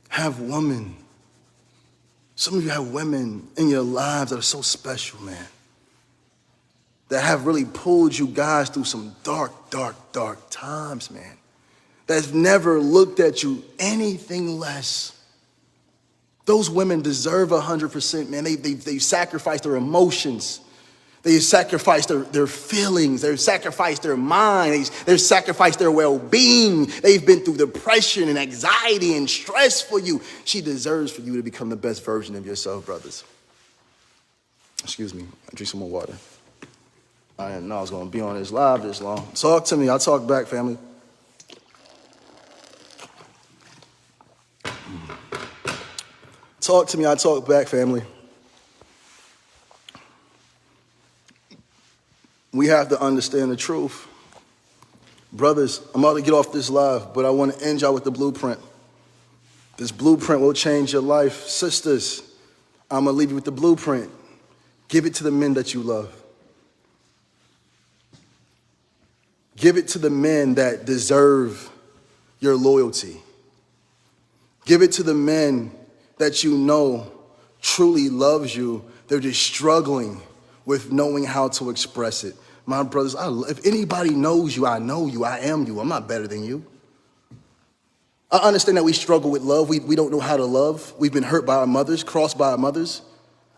have women. Some of you have women in your lives that are so special, man. That have really pulled you guys through some dark times, man. That's never looked at you anything less. Those women deserve 100%, man. They sacrificed their emotions. They sacrificed their feelings. They sacrificed their mind. They sacrificed their well-being. They've been through depression and anxiety and stress for you. She deserves for you to become the best version of yourself, brothers. Excuse me. I drink some more water. I didn't know I was going to be on this live this long. Talk to me. I'll talk back, family. Talk to me. I talk back, family. We have to understand the truth. Brothers, I'm about to get off this live, but I want to end y'all with the blueprint. This blueprint will change your life. Sisters, I'm going to leave you with the blueprint. Give it to the men that you love. Give it to the men that deserve your loyalty. Give it to the men that you know truly loves you. They're just struggling with knowing how to express it. My brothers, if anybody knows you, I know you, I am you. I'm not better than you. I understand that we struggle with love. We don't know how to love. We've been hurt by our mothers, crossed by our mothers.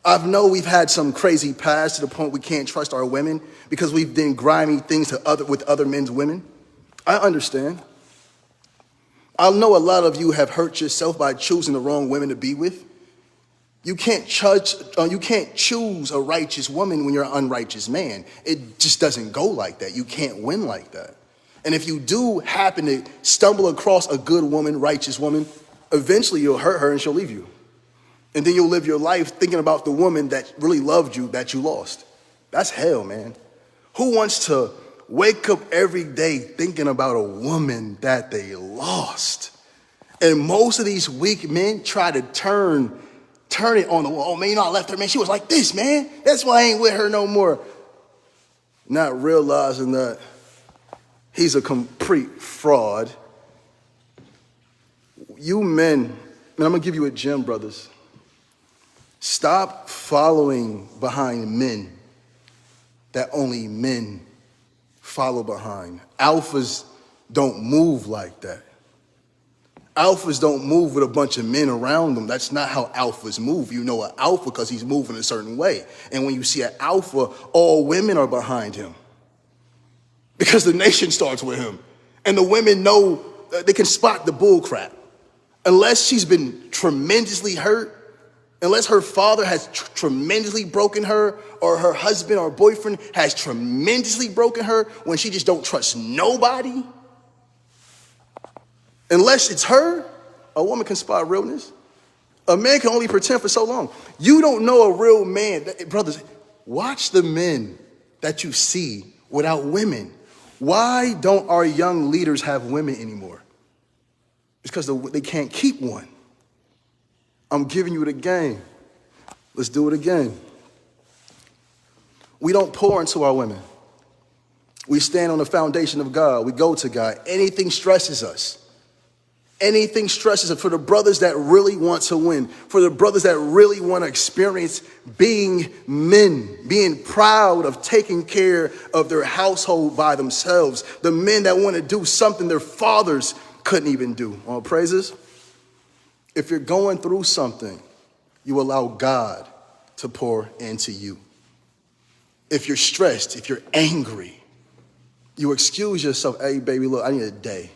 I know we've had some crazy past to the point we can't trust our women because we've done grimy things with other men's women. I understand. I know a lot of you have hurt yourself by choosing the wrong women to be with. You can't choose a righteous woman when you're an unrighteous man. It just doesn't go like that. You can't win like that. And if you do happen to stumble across a good woman, righteous woman, eventually you'll hurt her and she'll leave you. And then you'll live your life thinking about the woman that really loved you that you lost. That's hell, man. Who wants to wake up every day thinking about a woman that they lost? And most of these weak men try to turn it on the wall. Oh, man, you know, I left her, man. She was like this, man. That's why I ain't with her no more. Not realizing that he's a complete fraud. You men, and I'm going to give you a gem, brothers. Stop following behind men that only men follow behind. Alphas don't move like that. Alphas don't move with a bunch of men around them. That's not how alphas move. You know an alpha because he's moving a certain way. And when you see an alpha, all women are behind him because the nation starts with him. And the women know they can spot the bull crap. Unless she's been tremendously hurt, unless her father has tremendously broken her, or her husband or boyfriend has tremendously broken her when she just don't trust nobody, unless it's her, a woman can spot realness. A man can only pretend for so long. You don't know a real man. Brothers, watch the men that you see without women. Why don't our young leaders have women anymore? It's because they can't keep one. I'm giving you the game. Let's do it again. We don't pour into our women. We stand on the foundation of God. We go to God. Anything stresses us. Anything stresses us. For the brothers that really want to win, for the brothers that really want to experience being men, being proud of taking care of their household by themselves, the men that want to do something their fathers couldn't even do. All praises. If you're going through something, you allow God to pour into you. If you're stressed, if you're angry, you excuse yourself. Hey, baby, look, I need a day.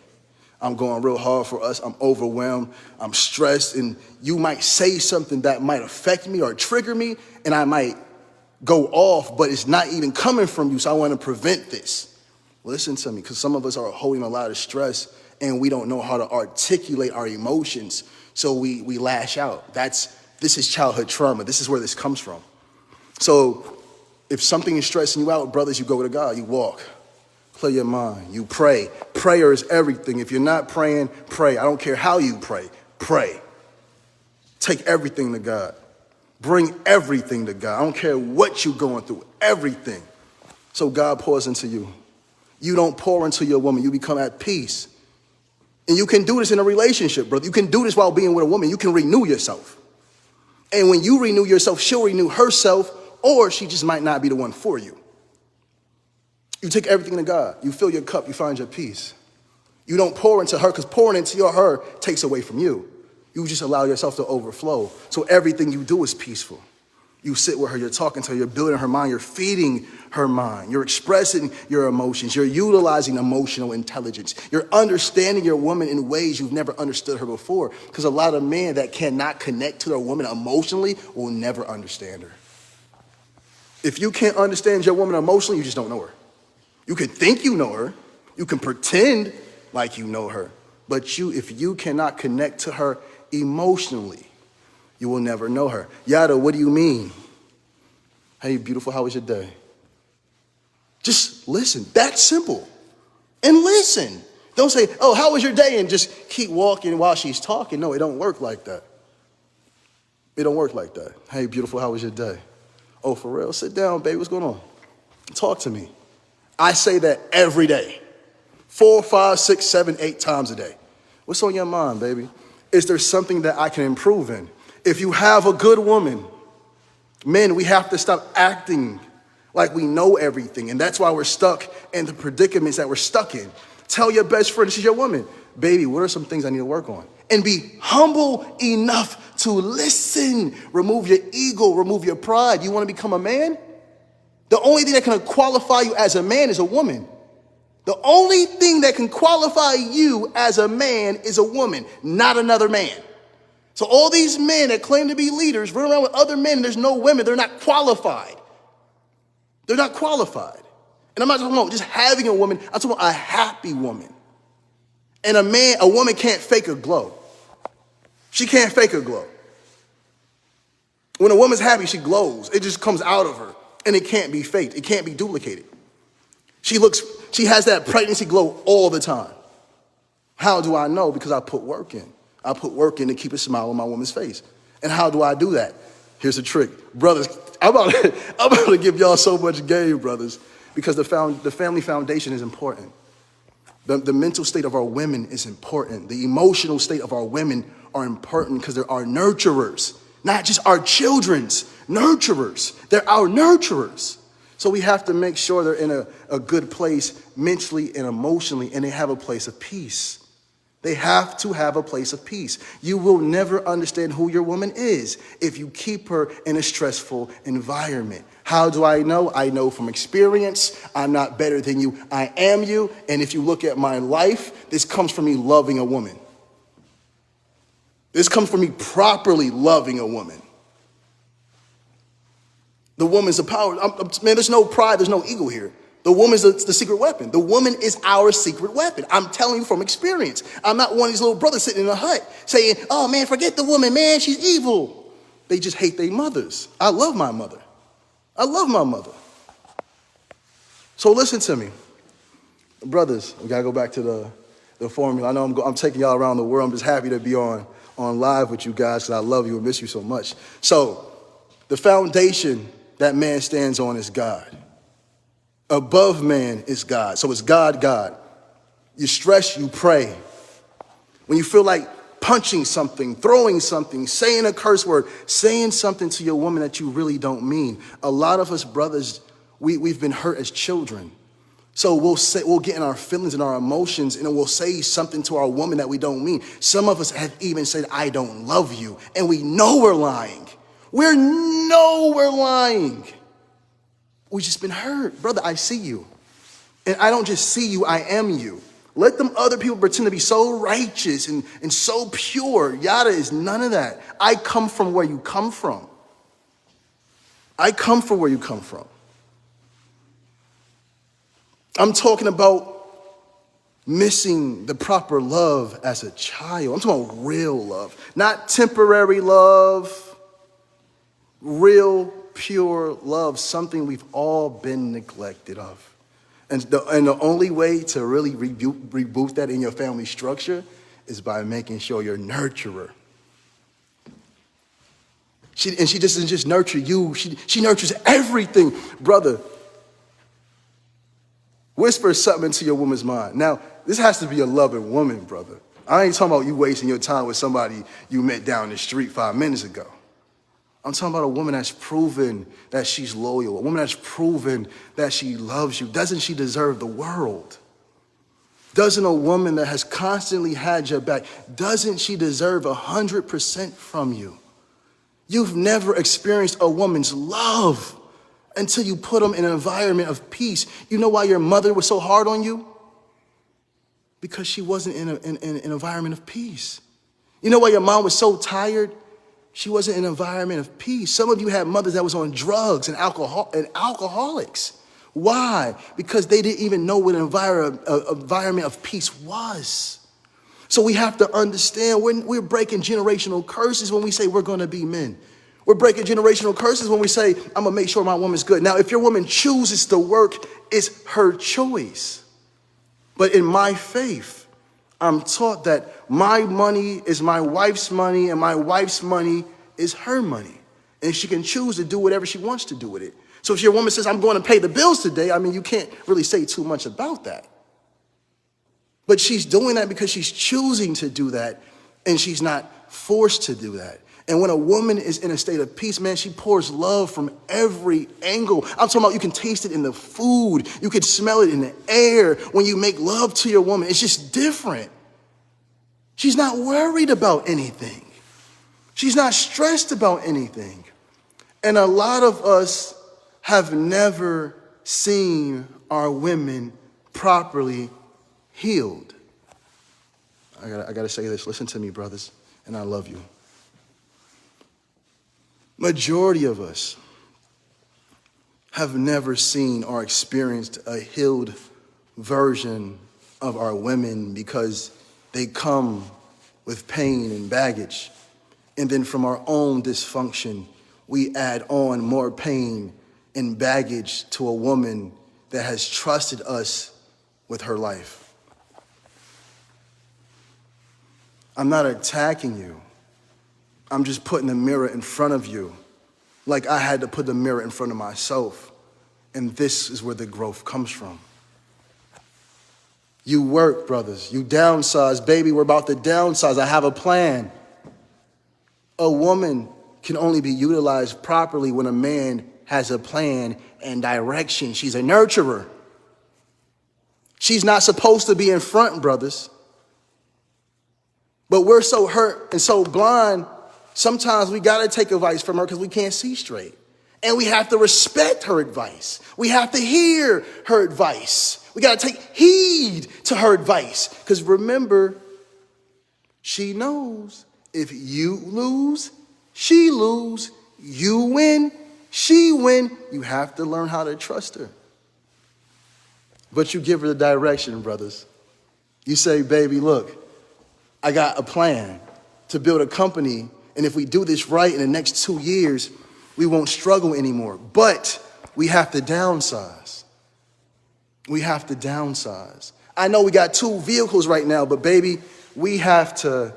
I'm going real hard for us. I'm overwhelmed. I'm stressed. And you might say something that might affect me or trigger me, and I might go off, but it's not even coming from you, so I want to prevent this. Listen to me, because some of us are holding a lot of stress, and we don't know how to articulate our emotions. So we lash out. This is childhood trauma. This is where this comes from. So if something is stressing you out, brothers, you go to God. You walk. Clear your mind. You pray. Prayer is everything. If you're not praying, pray. I don't care how you pray. Pray. Take everything to God. Bring everything to God. I don't care what you're going through. Everything. So God pours into you. You don't pour into your woman. You become at peace. And you can do this in a relationship, brother. You can do this while being with a woman. You can renew yourself. And when you renew yourself, she'll renew herself, or she just might not be the one for you. You take everything to God. You fill your cup. You find your peace. You don't pour into her, because pouring into her takes away from you. You just allow yourself to overflow. So everything you do is peaceful. You sit with her, you're talking to her, you're building her mind, you're feeding her mind, you're expressing your emotions, you're utilizing emotional intelligence, you're understanding your woman in ways you've never understood her before. Because a lot of men that cannot connect to their woman emotionally will never understand her. If you can't understand your woman emotionally, you just don't know her. You can think you know her, you can pretend like you know her, but if you cannot connect to her emotionally, you will never know her. Yada, what do you mean? Hey, beautiful, how was your day? Just listen. That's simple. And listen. Don't say, oh, how was your day? And just keep walking while she's talking. No, it don't work like that. It don't work like that. Hey, beautiful, how was your day? Oh, for real? Sit down, baby. What's going on? Talk to me. I say that every day. 4, 5, 6, 7, 8 times a day. What's on your mind, baby? Is there something that I can improve in? If you have a good woman, men, we have to stop acting like we know everything. And that's why we're stuck in the predicaments that we're stuck in. Tell your best friend, this is your woman. Baby, what are some things I need to work on? And be humble enough to listen. Remove your ego, remove your pride. You want to become a man? The only thing that can qualify you as a man is a woman. The only thing that can qualify you as a man is a woman, not another man. So all these men that claim to be leaders run around with other men and there's no women. They're not qualified. They're not qualified. And I'm not talking about just having a woman. I'm talking about a happy woman. And a woman can't fake a glow. She can't fake a glow. When a woman's happy, she glows. It just comes out of her. And it can't be faked. It can't be duplicated. She has that pregnancy glow all the time. How do I know? Because I put work in. I put work in to keep a smile on my woman's face. And how do I do that? Here's the trick. Brothers, I'm about to give y'all so much game, brothers, because the family foundation is important. The mental state of our women is important. The emotional state of our women are important because they're our nurturers, not just our children's nurturers. They're our nurturers. So we have to make sure they're in a good place mentally and emotionally, and they have a place of peace. They have to have a place of peace. You will never understand who your woman is if you keep her in a stressful environment. How do I know? I know from experience. I'm not better than you. I am you. And if you look at my life, this comes from me loving a woman. This comes from me properly loving a woman. The woman's the power. Man, there's no pride. There's no ego here. The woman's the secret weapon. The woman is our secret weapon. I'm telling you from experience. I'm not one of these little brothers sitting in a hut saying, oh, man, forget the woman, man, she's evil. They just hate their mothers. I love my mother. I love my mother. So listen to me. Brothers, we got to go back to the formula. I know I'm taking y'all around the world. I'm just happy to be on live with you guys because I love you and miss you so much. So the foundation that man stands on is God. Above man is God. So it's God, God. You stress, you pray. When you feel like punching something, throwing something, saying a curse word, saying something to your woman that you really don't mean. A lot of us brothers, we've been hurt as children. So we'll get in our feelings and our emotions and we'll say something to our woman that we don't mean. Some of us have even said, I don't love you. And we know we're lying. We know we're lying. We've just been hurt. Brother, I see you. And I don't just see you, I am you. Let them other people pretend to be so righteous and so pure. Yada is none of that. I come from where you come from. I come from where you come from. I'm talking about missing the proper love as a child. I'm talking about real love, not temporary love, real pure love, something we've all been neglected of. And the only way to really reboot that in your family structure is by making sure you're a nurturer. She doesn't just nurture you, she nurtures everything. Brother, whisper something into your woman's mind. Now, this has to be a loving woman, brother. I ain't talking about you wasting your time with somebody you met down the street 5 minutes ago. I'm talking about a woman that's proven that she's loyal, a woman that's proven that she loves you. Doesn't she deserve the world? Doesn't a woman that has constantly had your back, doesn't she deserve 100% from you? You've never experienced a woman's love until you put them in an environment of peace. You know why your mother was so hard on you? Because she wasn't in an environment of peace. You know why your mom was so tired? She wasn't in an environment of peace. Some of you had mothers that was on drugs and alcoholics. Why? Because they didn't even know what an environment of peace was. So we have to understand we're breaking generational curses when we say we're going to be men. We're breaking generational curses when we say, I'm going to make sure my woman's good. Now, if your woman chooses to work, it's her choice. But in my faith, I'm taught that my money is my wife's money and my wife's money is her money. And she can choose to do whatever she wants to do with it. So if your woman says, I'm going to pay the bills today, I mean, you can't really say too much about that. But she's doing that because she's choosing to do that and she's not forced to do that. And when a woman is in a state of peace, man, she pours love from every angle. I'm talking about you can taste it in the food. You can smell it in the air. When you make love to your woman, it's just different. She's not worried about anything. She's not stressed about anything. And a lot of us have never seen our women properly healed. I gotta say this. Listen to me, brothers, and I love you. Majority of us have never seen or experienced a healed version of our women because they come with pain and baggage. And then from our own dysfunction, we add on more pain and baggage to a woman that has trusted us with her life. I'm not attacking you. I'm just putting the mirror in front of you, like I had to put the mirror in front of myself. And this is where the growth comes from. You work, brothers. You downsize. Baby, we're about to downsize. I have a plan. A woman can only be utilized properly when a man has a plan and direction. She's a nurturer. She's not supposed to be in front, brothers. But we're so hurt and so blind, sometimes we got to take advice from her because we can't see straight. And we have to respect her advice. We have to hear her advice. We got to take heed to her advice. Because remember, she knows if you lose, she lose. You win, she win. You have to learn how to trust her. But you give her the direction, brothers. You say, baby, look, I got a plan to build a company. And if we do this right in the next 2 years, we won't struggle anymore. But we have to downsize. We have to downsize. I know we got 2 vehicles right now, but baby, we have to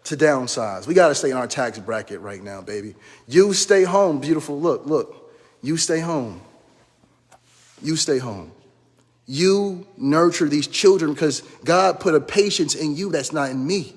downsize. We got to stay in our tax bracket right now, baby. You stay home, beautiful. Look. You stay home. You stay home. You nurture these children because God put a patience in you that's not in me.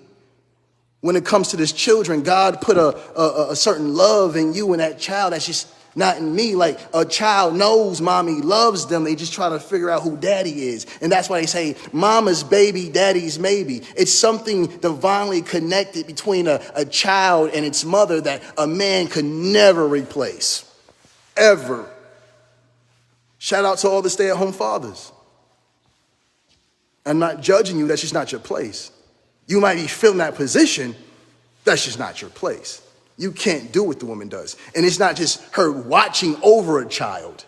When it comes to this children, God put a certain love in you and that child that's just not in me. Like a child knows mommy loves them. They just try to figure out who daddy is. And that's why they say mama's baby, daddy's maybe. It's something divinely connected between a child and its mother that a man could never replace. Ever. Shout out to all the stay-at-home fathers. I'm not judging you. That's just not your place. You might be filling that position. That's just not your place. You can't do what the woman does. And it's not just her watching over a child.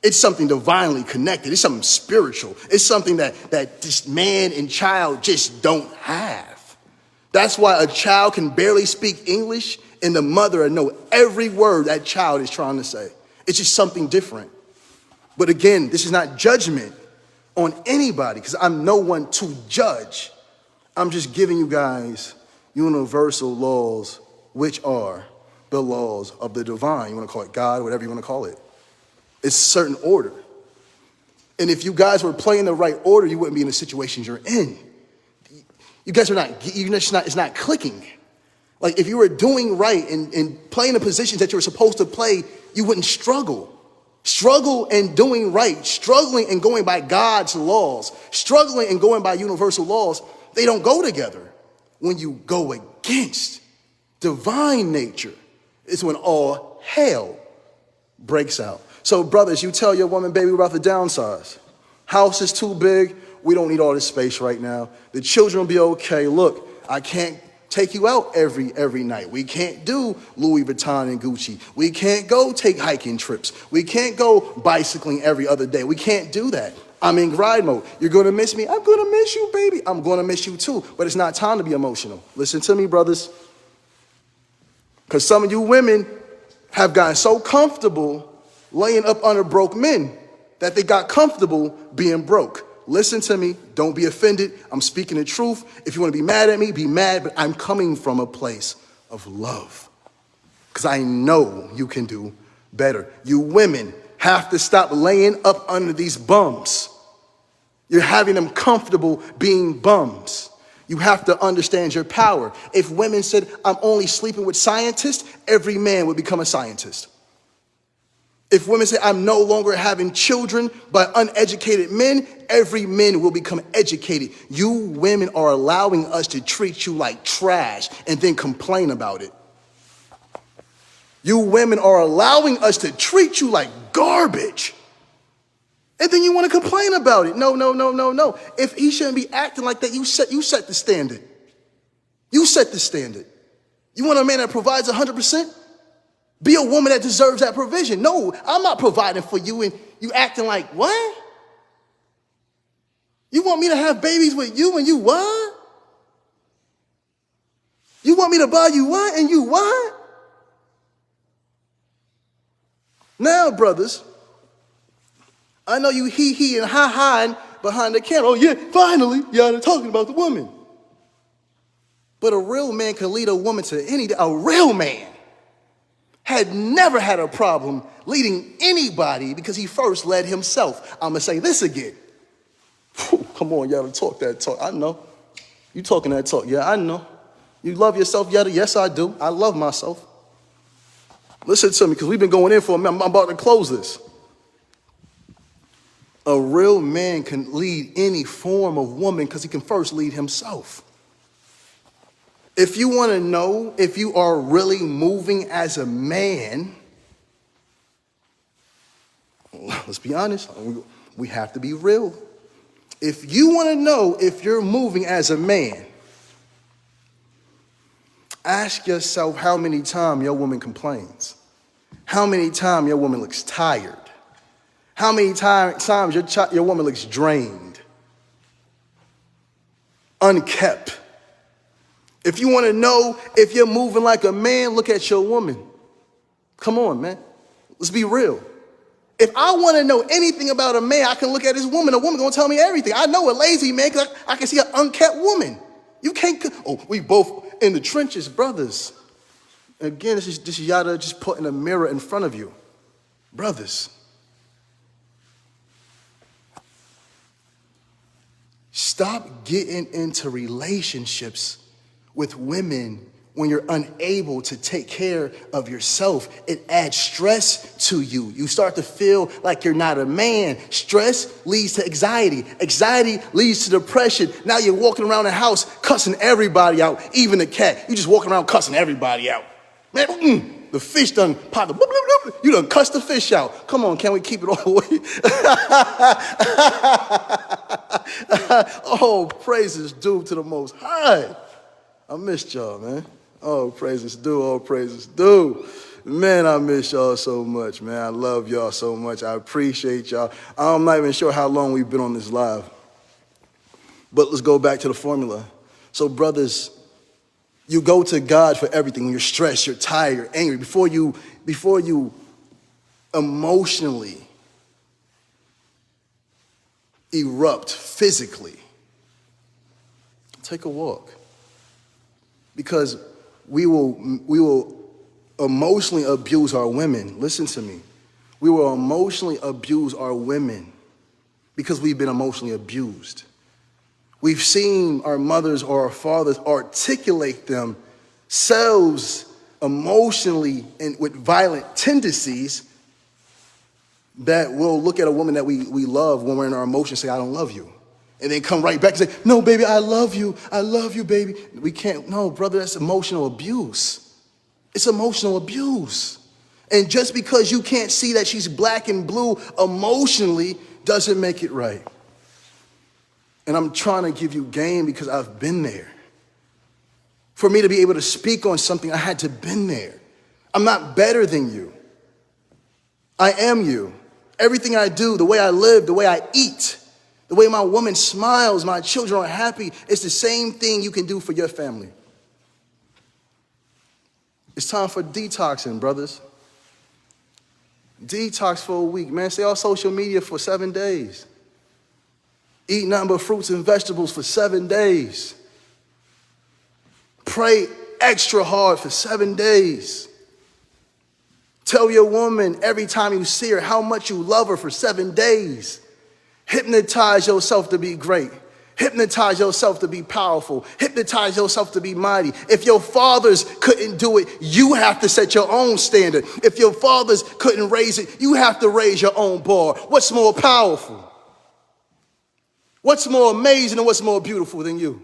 It's something divinely connected. It's something spiritual. It's something that this man and child just don't have. That's why a child can barely speak English and the mother know every word that child is trying to say. It's just something different. But again, this is not judgment on anybody because I'm no one to judge. I'm just giving you guys universal laws, which are the laws of the divine. You want to call it God, whatever you want to call it. It's a certain order. And if you guys were playing the right order, you wouldn't be in the situations you're in. You guys are not, it's not clicking. Like if you were doing right and playing the positions that you were supposed to play, you wouldn't struggle. Struggle and doing right, struggling and going by God's laws, struggling and going by universal laws, they don't go together. When you go against divine nature, it's when all hell breaks out. So brothers, you tell your woman, baby, we're about to downsize. House is too big. We don't need all this space right now. The children will be okay. Look, I can't take you out every night. We can't do Louis Vuitton and Gucci. We can't go take hiking trips. We can't go bicycling every other day. We can't do that. I'm in grind mode. You're going to miss me. I'm going to miss you, baby. I'm going to miss you too. But it's not time to be emotional. Listen to me, brothers. Because some of you women have gotten so comfortable laying up under broke men that they got comfortable being broke. Listen to me. Don't be offended. I'm speaking the truth. If you want to be mad at me, be mad. But I'm coming from a place of love. Because I know you can do better. You women have to stop laying up under these bums. You're having them comfortable being bums. You have to understand your power. If women said, I'm only sleeping with scientists, every man would become a scientist. If women say, I'm no longer having children by uneducated men, every man will become educated. You women are allowing us to treat you like trash and then complain about it. You women are allowing us to treat you like garbage. And then you want to complain about it. No. If he shouldn't be acting like that, you set the standard. You set the standard. You want a man that provides 100%? Be a woman that deserves that provision. No, I'm not providing for you and you acting like, what? You want me to have babies with you and you what? You want me to buy you what and you what? Now, brothers, I know you he and ha behind the camera. Oh yeah, finally, y'all are talking about the woman. But a real man can lead a woman to a real man had never had a problem leading anybody because he first led himself. I'm going to say this again. Whew, come on, y'all, talk that talk. I know. You talking that talk. Yeah, I know. You love yourself, yada? Yes, I do. I love myself. Listen to me, because we've been going in for a minute. I'm about to close this. A real man can lead any form of woman because he can first lead himself. If you want to know if you are really moving as a man, let's be honest, we have to be real. If you want to know if you're moving as a man, ask yourself how many times your woman complains, how many times your woman looks tired, how many times your woman looks drained, unkept. If you want to know if you're moving like a man, look at your woman. Come on, man. Let's be real. If I want to know anything about a man, I can look at his woman. A woman going to tell me everything. I know a lazy man because I can see an unkept woman. You can't. Oh, we both in the trenches, brothers. Again, this is yada just putting a mirror in front of you. Brothers. Stop getting into relationships with women when you're unable to take care of yourself. It adds stress to you. You start to feel like you're not a man. Stress leads to anxiety. Anxiety leads to depression. Now you're walking around the house cussing everybody out, even the cat. You just walking around cussing everybody out. Man, the fish done popped. You done cussed the fish out. Come on, can we keep it all the way? Oh, praises due to the Most High. I missed y'all, man. Oh, praises due, oh, praises due. Man, I miss y'all so much, man. I love y'all so much. I appreciate y'all. I'm not even sure how long we've been on this live. But let's go back to the formula. So, brothers, you go to God for everything. When you're stressed, you're tired, you're angry. Before you emotionally erupt physically, take a walk. Because we will emotionally abuse our women. Listen to me. We will emotionally abuse our women because we've been emotionally abused. We've seen our mothers or our fathers articulate themselves emotionally and with violent tendencies that will look at a woman that we love when we're in our emotions and say, I don't love you. And then come right back and say, no, baby, I love you, baby. We can't, no, brother, that's emotional abuse. It's emotional abuse. And just because you can't see that she's black and blue emotionally doesn't make it right. And I'm trying to give you game because I've been there. For me to be able to speak on something, I had to been there. I'm not better than you. I am you. Everything I do, the way I live, the way I eat, the way my woman smiles, my children are happy, it's the same thing you can do for your family. It's time for detoxing, brothers. Detox for a week, man. Stay off social media for 7 days. Eat nothing but fruits and vegetables for 7 days. Pray extra hard for 7 days. Tell your woman every time you see her how much you love her for 7 days. Hypnotize yourself to be great. Hypnotize yourself to be powerful. Hypnotize yourself to be mighty. If your fathers couldn't do it, you have to set your own standard. If your fathers couldn't raise it, you have to raise your own bar. What's more powerful? What's more amazing and what's more beautiful than you?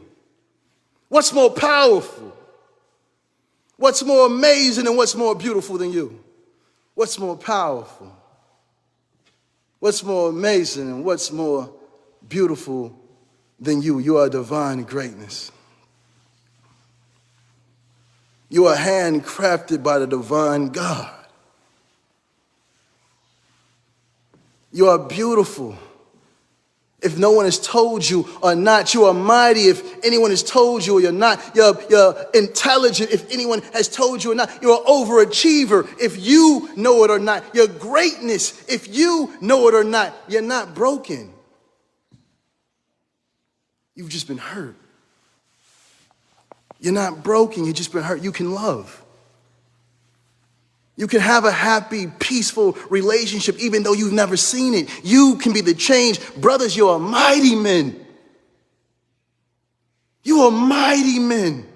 What's more powerful? What's more amazing and what's more beautiful than you? What's more powerful? What's more amazing and what's more beautiful than you? You are divine greatness. You are handcrafted by the divine God. You are beautiful. If no one has told you or not, you are mighty. If anyone has told you or you're not, you're intelligent. If anyone has told you or not, you're an overachiever. If you know it or not, your greatness. If you know it or not, you're not broken. You've just been hurt. You're not broken. You've just been hurt. You can love. You can have a happy, peaceful relationship even though you've never seen it. You can be the change. Brothers, you are mighty men. You are mighty men.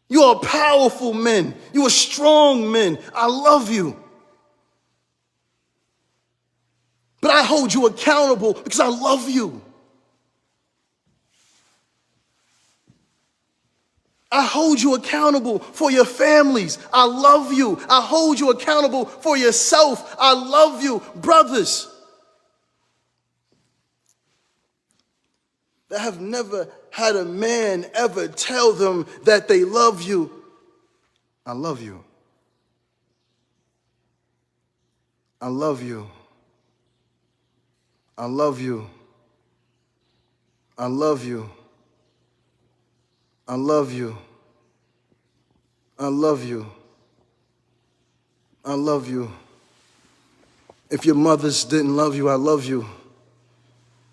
You are powerful men. You are strong men. I love you. But I hold you accountable because I love you. I hold you accountable for your families. I love you. I hold you accountable for yourself. I love you. Brothers that have never had a man ever tell them that they love you, I love you. I love you. I love you. I love you. I love you. I love you. I love you. If your mothers didn't love you, I love you.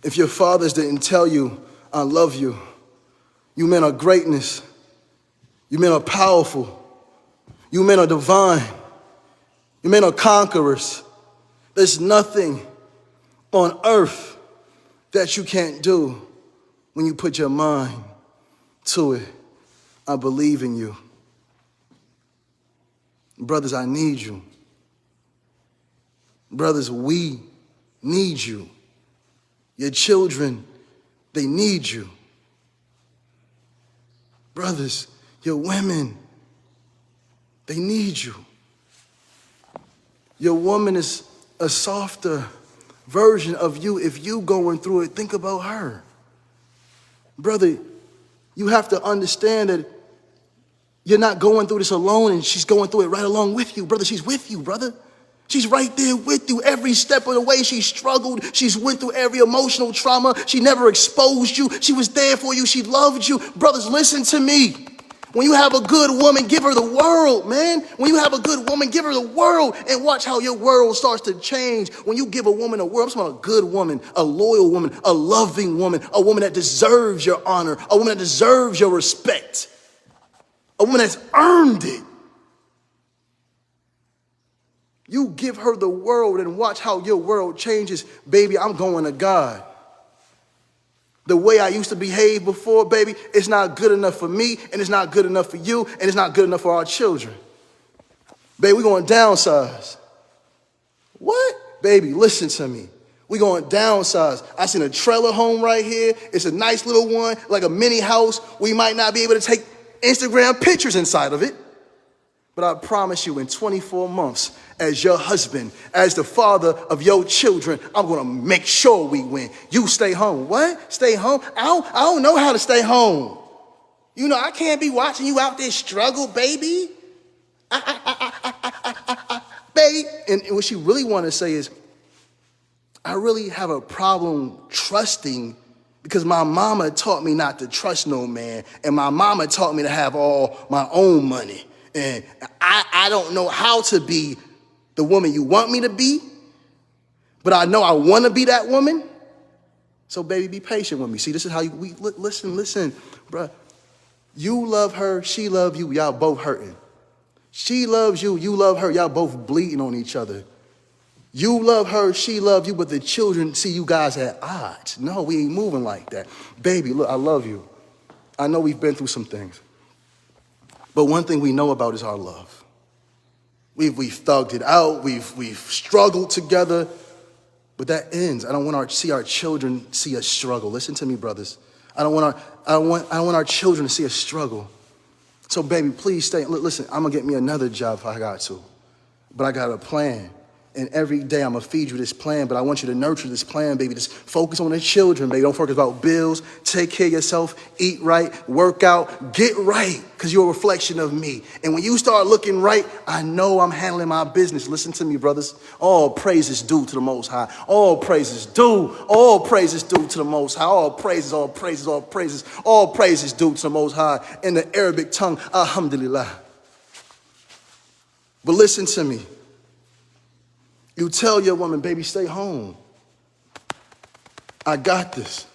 If your fathers didn't tell you, I love you. You men are greatness. You men are powerful. You men are divine. You men are conquerors. There's nothing on earth that you can't do when you put your mind to it. I believe in you. Brothers, I need you. Brothers, we need you. Your children, they need you. Brothers, your women, they need you. Your woman is a softer version of you. If you going through it, think about her. Brother, you have to understand that you're not going through this alone and she's going through it right along with you. Brother, she's with you, brother. She's right there with you every step of the way. She struggled. She's went through every emotional trauma. She never exposed you. She was there for you. She loved you. Brothers, listen to me. When you have a good woman, give her the world, man. When you have a good woman, give her the world and watch how your world starts to change. When you give a woman a world, I'm talking about a good woman, a loyal woman, a loving woman, a woman that deserves your honor, a woman that deserves your respect, a woman that's earned it. You give her the world and watch how your world changes. Baby, I'm going to God. The way I used to behave before, baby, it's not good enough for me, and it's not good enough for you, and it's not good enough for our children. Baby, we're going to downsize. What? Baby, listen to me. We're going to downsize. I seen a trailer home right here. It's a nice little one, like a mini house. We might not be able to take Instagram pictures inside of it. But I promise you, in 24 months, as your husband, as the father of your children, I'm going to make sure we win. You stay home. What? Stay home? I don't know how to stay home. You know, I can't be watching you out there struggle, baby. Babe. And what she really want to say is, I really have a problem trusting because my mama taught me not to trust no man, and my mama taught me to have all my own money. And I don't know how to be the woman you want me to be, but I know I want to be that woman. So, baby, be patient with me. See, this is how we listen, bruh. You love her, she love you, y'all both hurting. She loves you, you love her, y'all both bleeding on each other. You love her, she love you, but the children see you guys at odds. No, we ain't moving like that. Baby, look, I love you. I know we've been through some things. But one thing we know about is our love. We've thugged it out. We've struggled together, but that ends. I don't want to see our children see us struggle. Listen to me, brothers. I don't want our children to see us struggle. So, baby, please stay. Listen, I'm gonna get me another job if I got to, but I got a plan. And every day I'm going to feed you this plan, but I want you to nurture this plan, baby. Just focus on the children, baby. Don't focus about bills. Take care of yourself. Eat right. Work out. Get right, because you're a reflection of me. And when you start looking right, I know I'm handling my business. Listen to me, brothers. All praises due to the Most High. All praises due. All praises due to the Most High. All praises, all praises, all praises. All praises due to the Most High. In the Arabic tongue, alhamdulillah. But listen to me. You tell your woman, baby, stay home. I got this.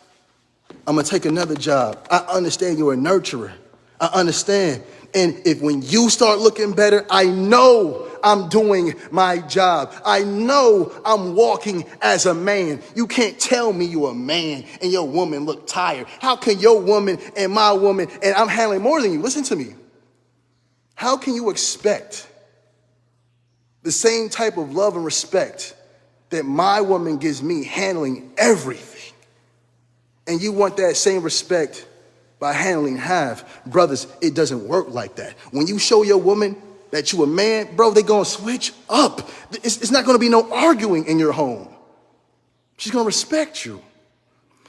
I'm going to take another job. I understand you're a nurturer. I understand. And if when you start looking better, I know I'm doing my job. I know I'm walking as a man. You can't tell me you're a man and your woman look tired. How can your woman and my woman, and I'm handling more than you? Listen to me. How can you expect the same type of love and respect that my woman gives me handling everything, and you want that same respect by handling half? Brothers, it doesn't work like that. When you show your woman that you a man, bro, they gonna switch up. It's not gonna be no arguing in your home. She's gonna respect you,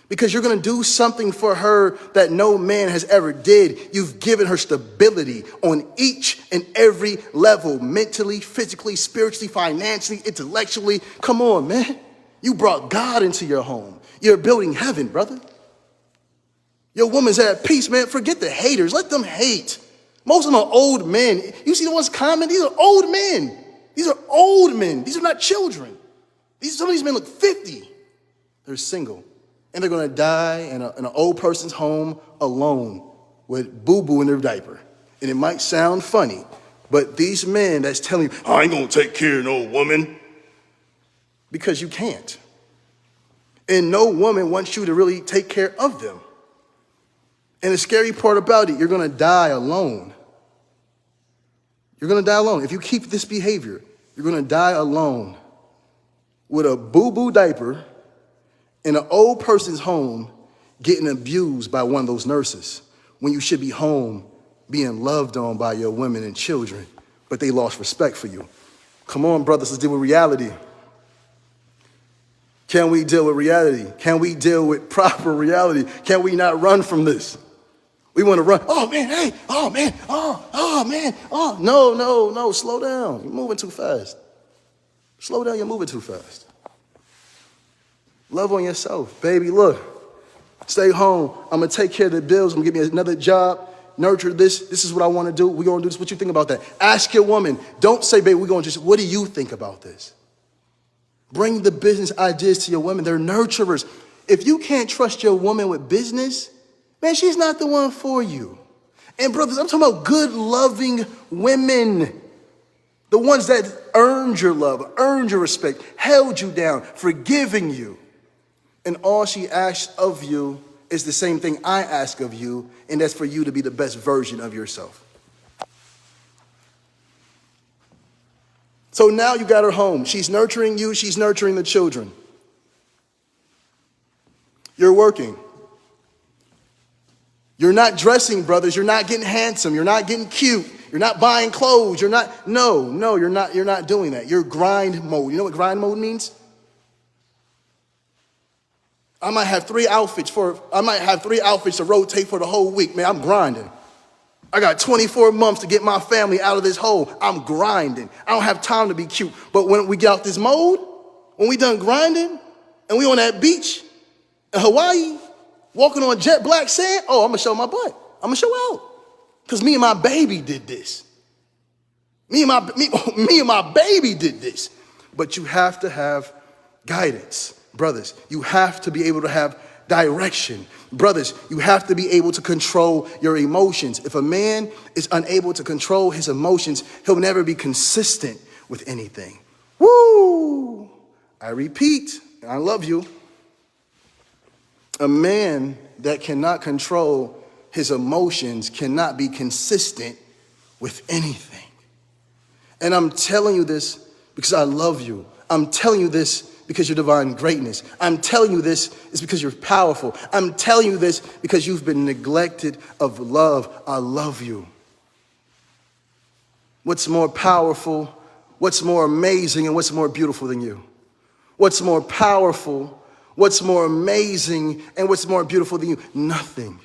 because you're gonna do something for her that no man has ever did. You've given her stability on each and every level, mentally, physically, spiritually, financially, intellectually. Come on, man. You brought God into your home. You're building heaven, brother. Your woman's at peace, man. Forget the haters. Let them hate. Most of them are old men. You see the ones comment? These are old men. These are old men. These are not children. Some of these men look 50. They're single. And they're going to die in an old person's home alone with boo-boo in their diaper. And it might sound funny, but these men that's telling you, I ain't going to take care of no woman, because you can't. And no woman wants you to really take care of them. And the scary part about it, you're going to die alone. You're going to die alone. If you keep this behavior, you're going to die alone with a boo-boo diaper in an old person's home, getting abused by one of those nurses, when you should be home being loved on by your women and children, but they lost respect for you. Come on, brothers, let's deal with reality. Can we deal with reality? Can we deal with proper reality? Can we not run from this? We want to run. Oh, man, hey, oh, man, oh, man, oh. No, slow down. You're moving too fast. Slow down, you're moving too fast. Love on yourself. Baby, look, stay home. I'm going to take care of the bills. I'm going to get me another job. Nurture this. This is what I want to do. We're going to do this. What you think about that? Ask your woman. Don't say, baby, we're going to just, what do you think about this? Bring the business ideas to your women. They're nurturers. If you can't trust your woman with business, man, she's not the one for you. And brothers, I'm talking about good, loving women. The ones that earned your love, earned your respect, held you down, forgiving you. And all she asks of you is the same thing I ask of you, and that's for you to be the best version of yourself. So now you got her home. She's nurturing you. She's nurturing the children. You're working. You're not dressing, brothers. You're not getting handsome. You're not getting cute. You're not buying clothes. You're not doing that. You're grind mode. You know what grind mode means? I might have three outfits to rotate for the whole week. Man, I'm grinding. I got 24 months to get my family out of this hole. I'm grinding. I don't have time to be cute. But when we get out this mode, when we done grinding, and we on that beach in Hawaii, walking on jet black sand, oh, I'm going to show my butt. I'm going to show out. Because me and my baby did this. Me and my baby did this. But you have to have guidance. Brothers, you have to be able to have direction. Brothers, you have to be able to control your emotions. If a man is unable to control his emotions, he'll never be consistent with anything. Woo! I repeat, I love you. A man that cannot control his emotions cannot be consistent with anything. And I'm telling you this because I love you. I'm telling you this because you're divine greatness. I'm telling you this is because you're powerful. I'm telling you this because you've been neglected of love. I love you. What's more powerful? What's more amazing and what's more beautiful than you? What's more powerful? What's more amazing and what's more beautiful than you? Nothing.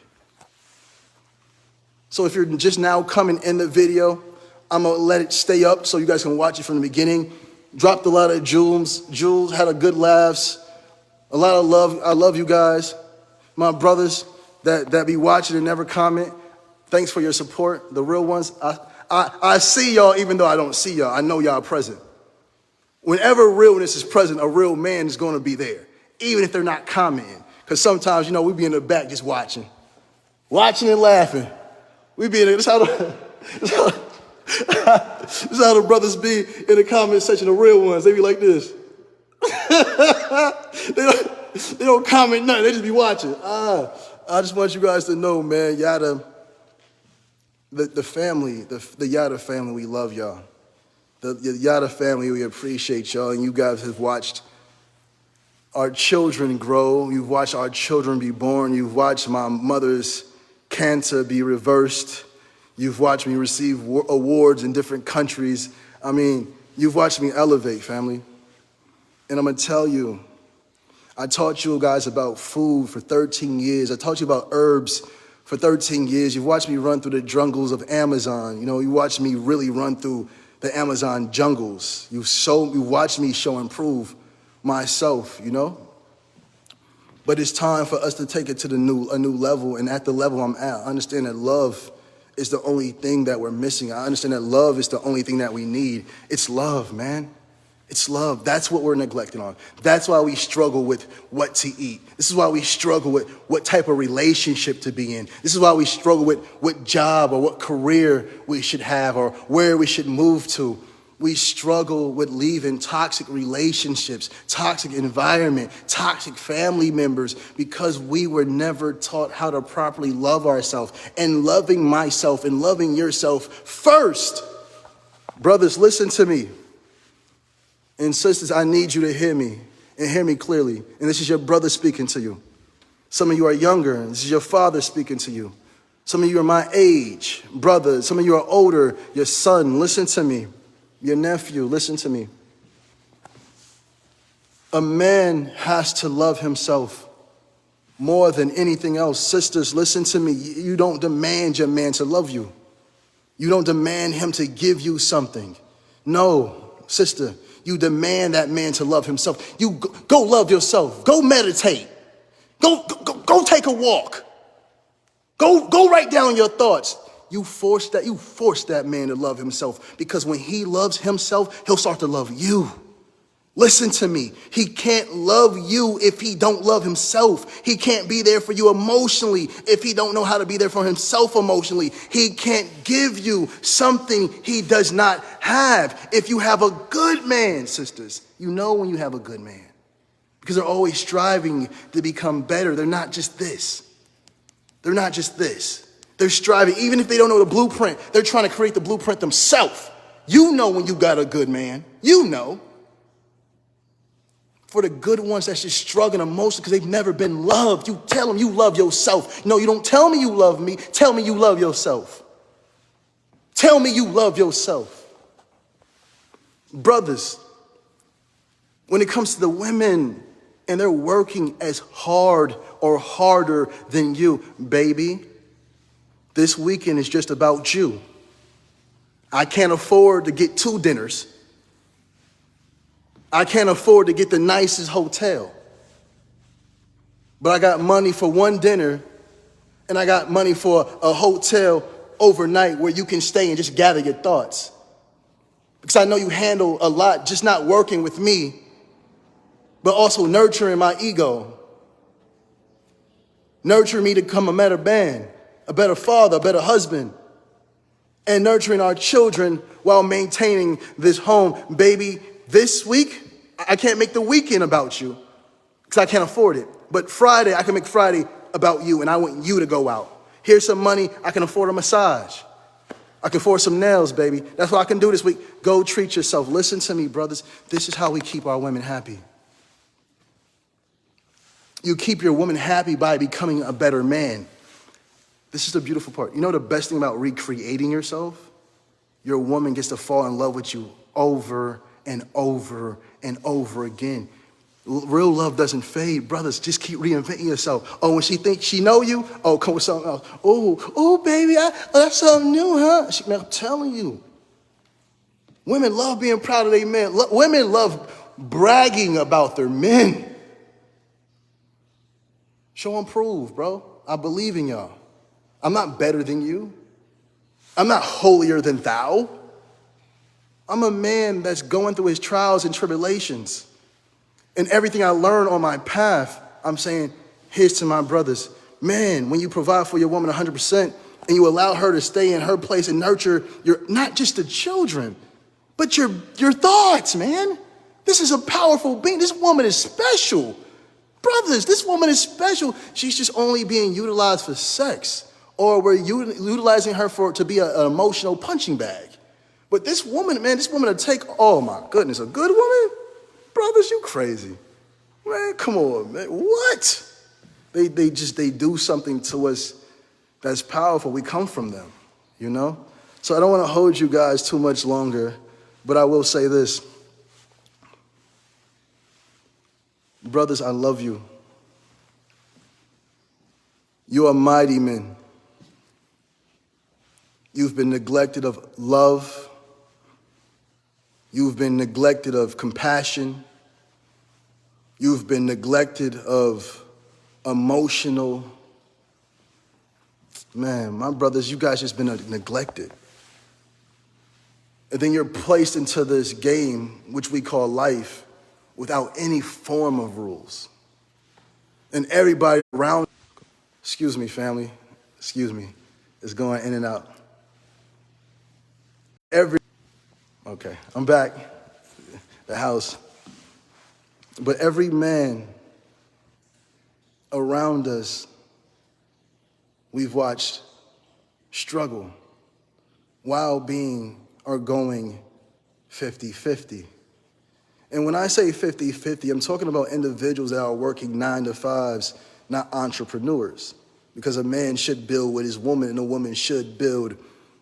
So if you're just now coming in the video, I'm going to let it stay up so you guys can watch it from the beginning. Dropped a lot of jewels. Jules had a good laughs. A lot of love. I love you guys. My brothers that be watching and never comment. Thanks for your support. The real ones. I see y'all even though I don't see y'all. I know y'all present. Whenever realness is present, a real man is going to be there. Even if they're not commenting. Because sometimes, we be in the back just watching. Watching and laughing. We be in there. This how the brothers be in the comment section, the real ones. They be like this. they don't comment nothing. They just be watching. I just want you guys to know, man, Yada, the family, the Yada family, we love y'all. The Yada family, we appreciate y'all. And you guys have watched our children grow. You've watched our children be born. You've watched my mother's cancer be reversed. You've watched me receive awards in different countries. I mean, you've watched me elevate, family. And I'm going to tell you, I taught you guys about food for 13 years. I taught you about herbs for 13 years. You've watched me run through the jungles of Amazon. You watched me really run through the Amazon jungles. You watched me show and prove myself, But it's time for us to take it to a new level. And at the level I'm at, I understand that love is the only thing that we're missing. I understand that love is the only thing that we need. It's love, man. It's love. That's what we're neglecting on. That's why we struggle with what to eat. This is why we struggle with what type of relationship to be in. This is why we struggle with what job or what career we should have or where we should move to. We struggle with leaving toxic relationships, toxic environment, toxic family members because we were never taught how to properly love ourselves and loving myself and loving yourself first. Brothers, listen to me. And sisters, I need you to hear me and hear me clearly. And this is your brother speaking to you. Some of you are younger. And this is your father speaking to you. Some of you are my age, brothers. Some of you are older. Your son, listen to me. Your nephew, listen to me. A man has to love himself more than anything else. Sisters, listen to me. You don't demand your man to love you. You don't demand him to give you something. No, sister, you demand that man to love himself. You go love yourself. Go meditate. Go take a walk. Go write down your thoughts. You force that man to love himself because when he loves himself, he'll start to love you. Listen to me. He can't love you if he don't love himself. He can't be there for you emotionally if he don't know how to be there for himself emotionally. He can't give you something he does not have. If you have a good man, sisters, you know when you have a good man because they're always striving to become better. They're not just this. They're not just this. They're striving. Even if they don't know the blueprint, they're trying to create the blueprint themselves. You know when you got a good man. You know. For the good ones that's just struggling emotionally because they've never been loved, you tell them you love yourself. No, you don't tell me you love me. Tell me you love yourself. Tell me you love yourself. Brothers, when it comes to the women and they're working as hard or harder than you, baby, this weekend is just about you. I can't afford to get 2 dinners. I can't afford to get the nicest hotel. But I got money for 1 dinner, and I got money for a hotel overnight where you can stay and just gather your thoughts. Because I know you handle a lot, just not working with me, but also nurturing my ego. Nurturing me to become a better man, a better father, a better husband, and nurturing our children while maintaining this home. Baby, this week, I can't make the weekend about you because I can't afford it. But Friday, I can make Friday about you, and I want you to go out. Here's some money. I can afford a massage. I can afford some nails, baby. That's what I can do this week. Go treat yourself. Listen to me, brothers. This is how we keep our women happy. You keep your woman happy by becoming a better man. This is the beautiful part. You know the best thing about recreating yourself? Your woman gets to fall in love with you over and over and over again. Real love doesn't fade. Brothers, just keep reinventing yourself. Oh, when she thinks she know you, oh, come with something else. Oh, baby, that's something new, huh? Man, I'm telling you. Women love being proud of their men. Women love bragging about their men. Show and prove, bro. I believe in y'all. I'm not better than you. I'm not holier than thou. I'm a man that's going through his trials and tribulations. And everything I learned on my path, I'm saying, here's to my brothers. Man, when you provide for your woman 100% and you allow her to stay in her place and nurture not just the children, but your thoughts, man. This is a powerful being. This woman is special. Brothers, this woman is special. She's just only being utilized for sex, or we're utilizing her to be an emotional punching bag. But this woman, man, will take, oh my goodness, a good woman? Brothers, you crazy. Man, come on, man. What? They do something to us that's powerful. We come from them, you know? So I don't want to hold you guys too much longer, but I will say this. Brothers, I love you. You are mighty men. You've been neglected of love. You've been neglected of compassion. You've been neglected of emotional. Man, my brothers, you guys just been neglected. And then you're placed into this game, which we call life, without any form of rules. And everybody around, excuse me, family, excuse me, is going in and out. Okay, I'm back, the house. But every man around us, we've watched struggle while being or going 50-50. And when I say 50-50, I'm talking about individuals that are working 9-to-5s, not entrepreneurs. Because a man should build with his woman and a woman should build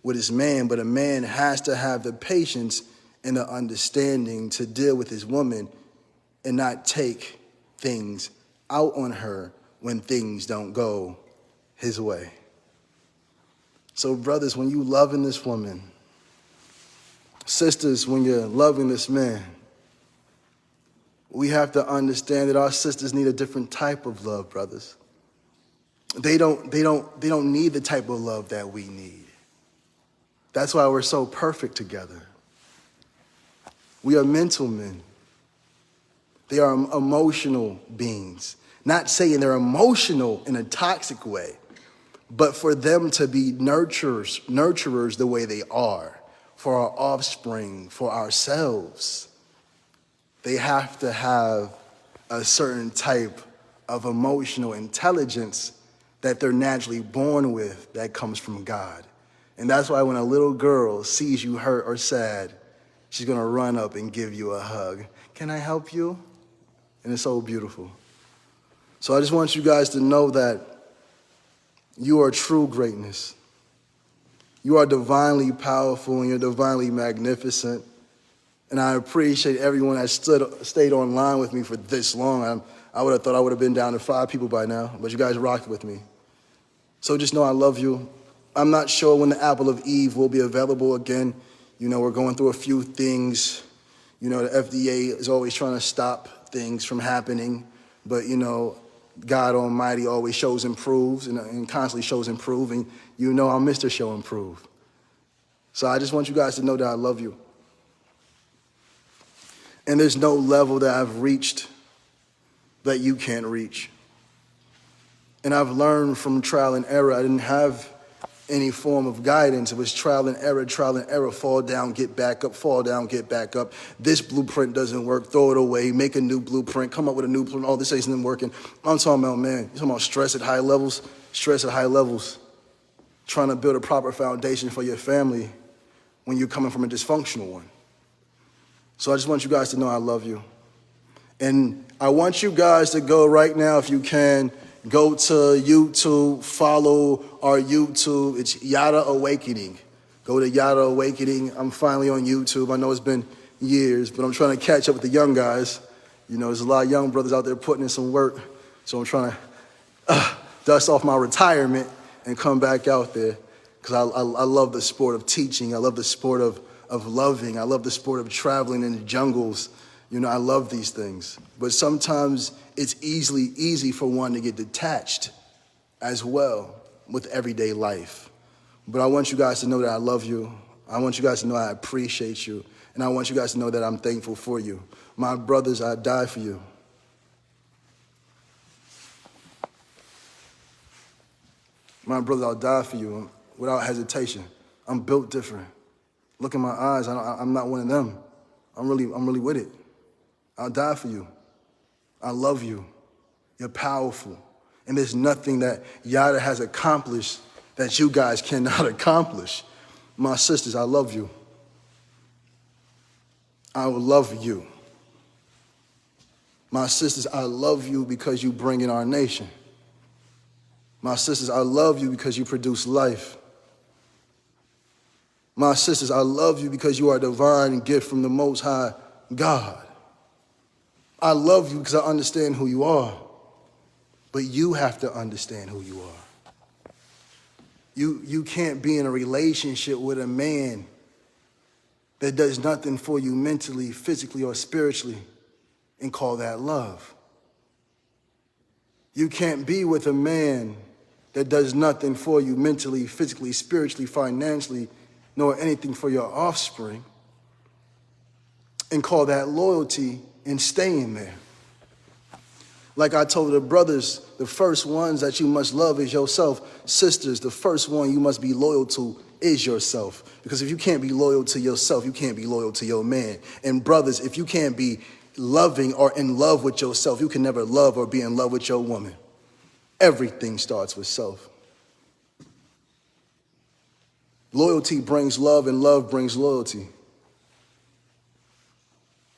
with his man, but a man has to have the patience and the understanding to deal with his woman and not take things out on her when things don't go his way. So brothers, when you loving this woman, sisters, when you're loving this man, we have to understand that our sisters need a different type of love, brothers. They don't need the type of love that we need. That's why we're so perfect together. We are mental men. They are emotional beings. Not saying they're emotional in a toxic way, but for them to be nurturers the way they are, for our offspring, for ourselves, they have to have a certain type of emotional intelligence that they're naturally born with that comes from God. And that's why when a little girl sees you hurt or sad, she's gonna run up and give you a hug. Can I help you? And it's so beautiful. So I just want you guys to know that you are true greatness. You are divinely powerful and you're divinely magnificent. And I appreciate everyone that stayed online with me for this long. I would have thought I would have been down to 5 people by now, but you guys rocked with me. So just know I love you. I'm not sure when the apple of Eve will be available again. You know, we're going through a few things. You know, the FDA is always trying to stop things from happening. But, you know, God Almighty always shows and proves and constantly shows and proves. And you know I'm Mr. Show and Prove. So I just want you guys to know that I love you. And there's no level that I've reached that you can't reach. And I've learned from trial and error. I didn't have any form of guidance. It was trial and error, fall down, get back up, fall down, get back up. This blueprint doesn't work, throw it away, make a new blueprint, come up with a new blueprint. Oh, this isn't working. I'm talking about, man, you're talking about stress at high levels, trying to build a proper foundation for your family when you're coming from a dysfunctional one. So I just want you guys to know I love you. And I want you guys to go right now, if you can, go to YouTube, follow our YouTube. It's Yada Awakening. Go to Yada Awakening. I'm finally on YouTube. I know it's been years, but I'm trying to catch up with the young guys. You know, there's a lot of young brothers out there putting in some work, so I'm trying to dust off my retirement and come back out there, because I love the sport of teaching. I love the sport of loving. I love the sport of traveling in the jungles. You know, I love these things. But sometimes it's easy for one to get detached as well with everyday life. But I want you guys to know that I love you. I want you guys to know I appreciate you. And I want you guys to know that I'm thankful for you. My brothers, I die for you. My brothers, I'll die for you without hesitation. I'm built different. Look in my eyes. I'm not one of them. I'm really with it. I'll die for you. I love you. You're powerful. And there's nothing that Yada has accomplished that you guys cannot accomplish. My sisters, I love you. I will love you. My sisters, I love you because you bring in our nation. My sisters, I love you because you produce life. My sisters, I love you because you are a divine gift from the Most High God. I love you because I understand who you are. But you have to understand who you are. You can't be in a relationship with a man that does nothing for you mentally, physically, or spiritually and call that love. You can't be with a man that does nothing for you mentally, physically, spiritually, financially, nor anything for your offspring and call that loyalty and staying there. Like I told the brothers, the first ones that you must love is yourself. Sisters, the first one you must be loyal to is yourself. Because if you can't be loyal to yourself, you can't be loyal to your man. And brothers, if you can't be loving or in love with yourself, you can never love or be in love with your woman. Everything starts with self. Loyalty brings love, and love brings loyalty.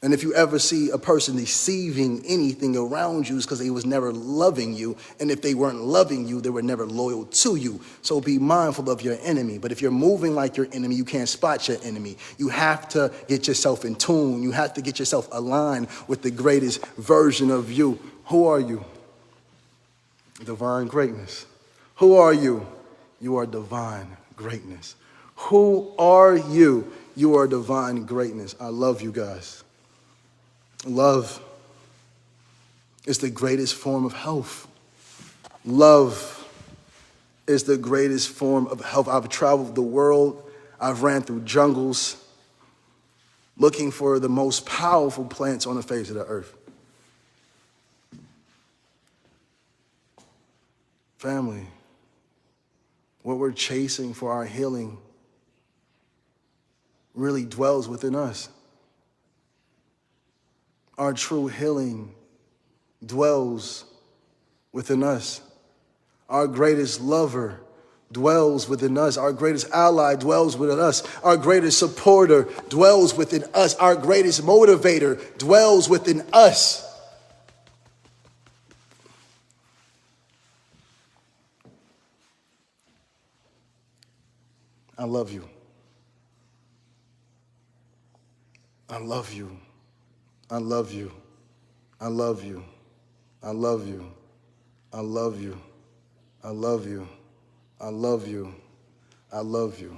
And if you ever see a person deceiving anything around you, it's because they was never loving you. And if they weren't loving you, they were never loyal to you. So be mindful of your enemy. But if you're moving like your enemy, you can't spot your enemy. You have to get yourself in tune. You have to get yourself aligned with the greatest version of you. Who are you? Divine greatness. Who are you? You are divine greatness. Who are you? You are divine greatness. I love you guys. Love is the greatest form of health. Love is the greatest form of health. I've traveled the world. I've ran through jungles looking for the most powerful plants on the face of the earth. Family, what we're chasing for our healing really dwells within us. Our true healing dwells within us. Our greatest lover dwells within us. Our greatest ally dwells within us. Our greatest supporter dwells within us. Our greatest motivator dwells within us. I love you. I love you. I love you. I love you. I love you. I love you. I love you. I love you. I love you.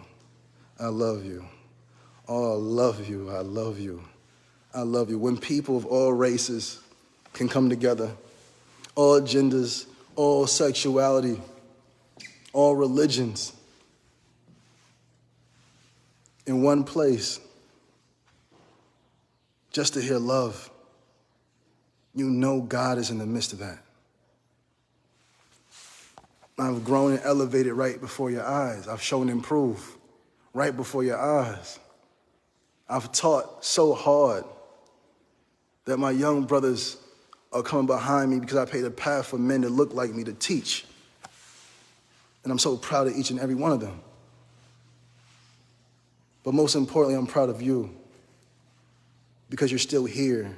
I love you. Oh, I love you. I love you. I love you. When people of all races can come together, all genders, all sexuality, all religions, in one place, just to hear love, you know God is in the midst of that. I've grown and elevated right before your eyes. I've shown and proved right before your eyes. I've taught so hard that my young brothers are coming behind me because I paved a path for men that look like me to teach. And I'm so proud of each and every one of them. But most importantly, I'm proud of you because you're still here.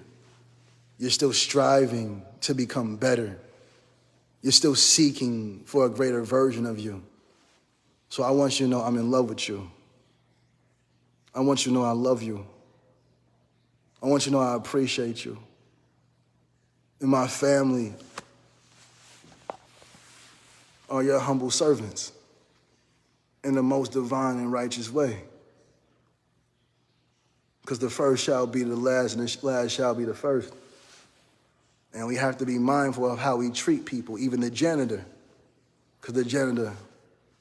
You're still striving to become better. You're still seeking for a greater version of you. So I want you to know I'm in love with you. I want you to know I love you. I want you to know I appreciate you. And my family are your humble servants in the most divine and righteous way. Because the first shall be the last, and the last shall be the first. And we have to be mindful of how we treat people, even the janitor, because the janitor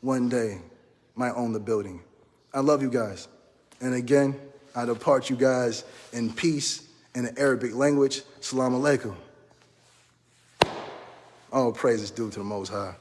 one day might own the building. I love you guys. And again, I depart you guys in peace in the Arabic language. Salam alaikum. All praises due to the Most High.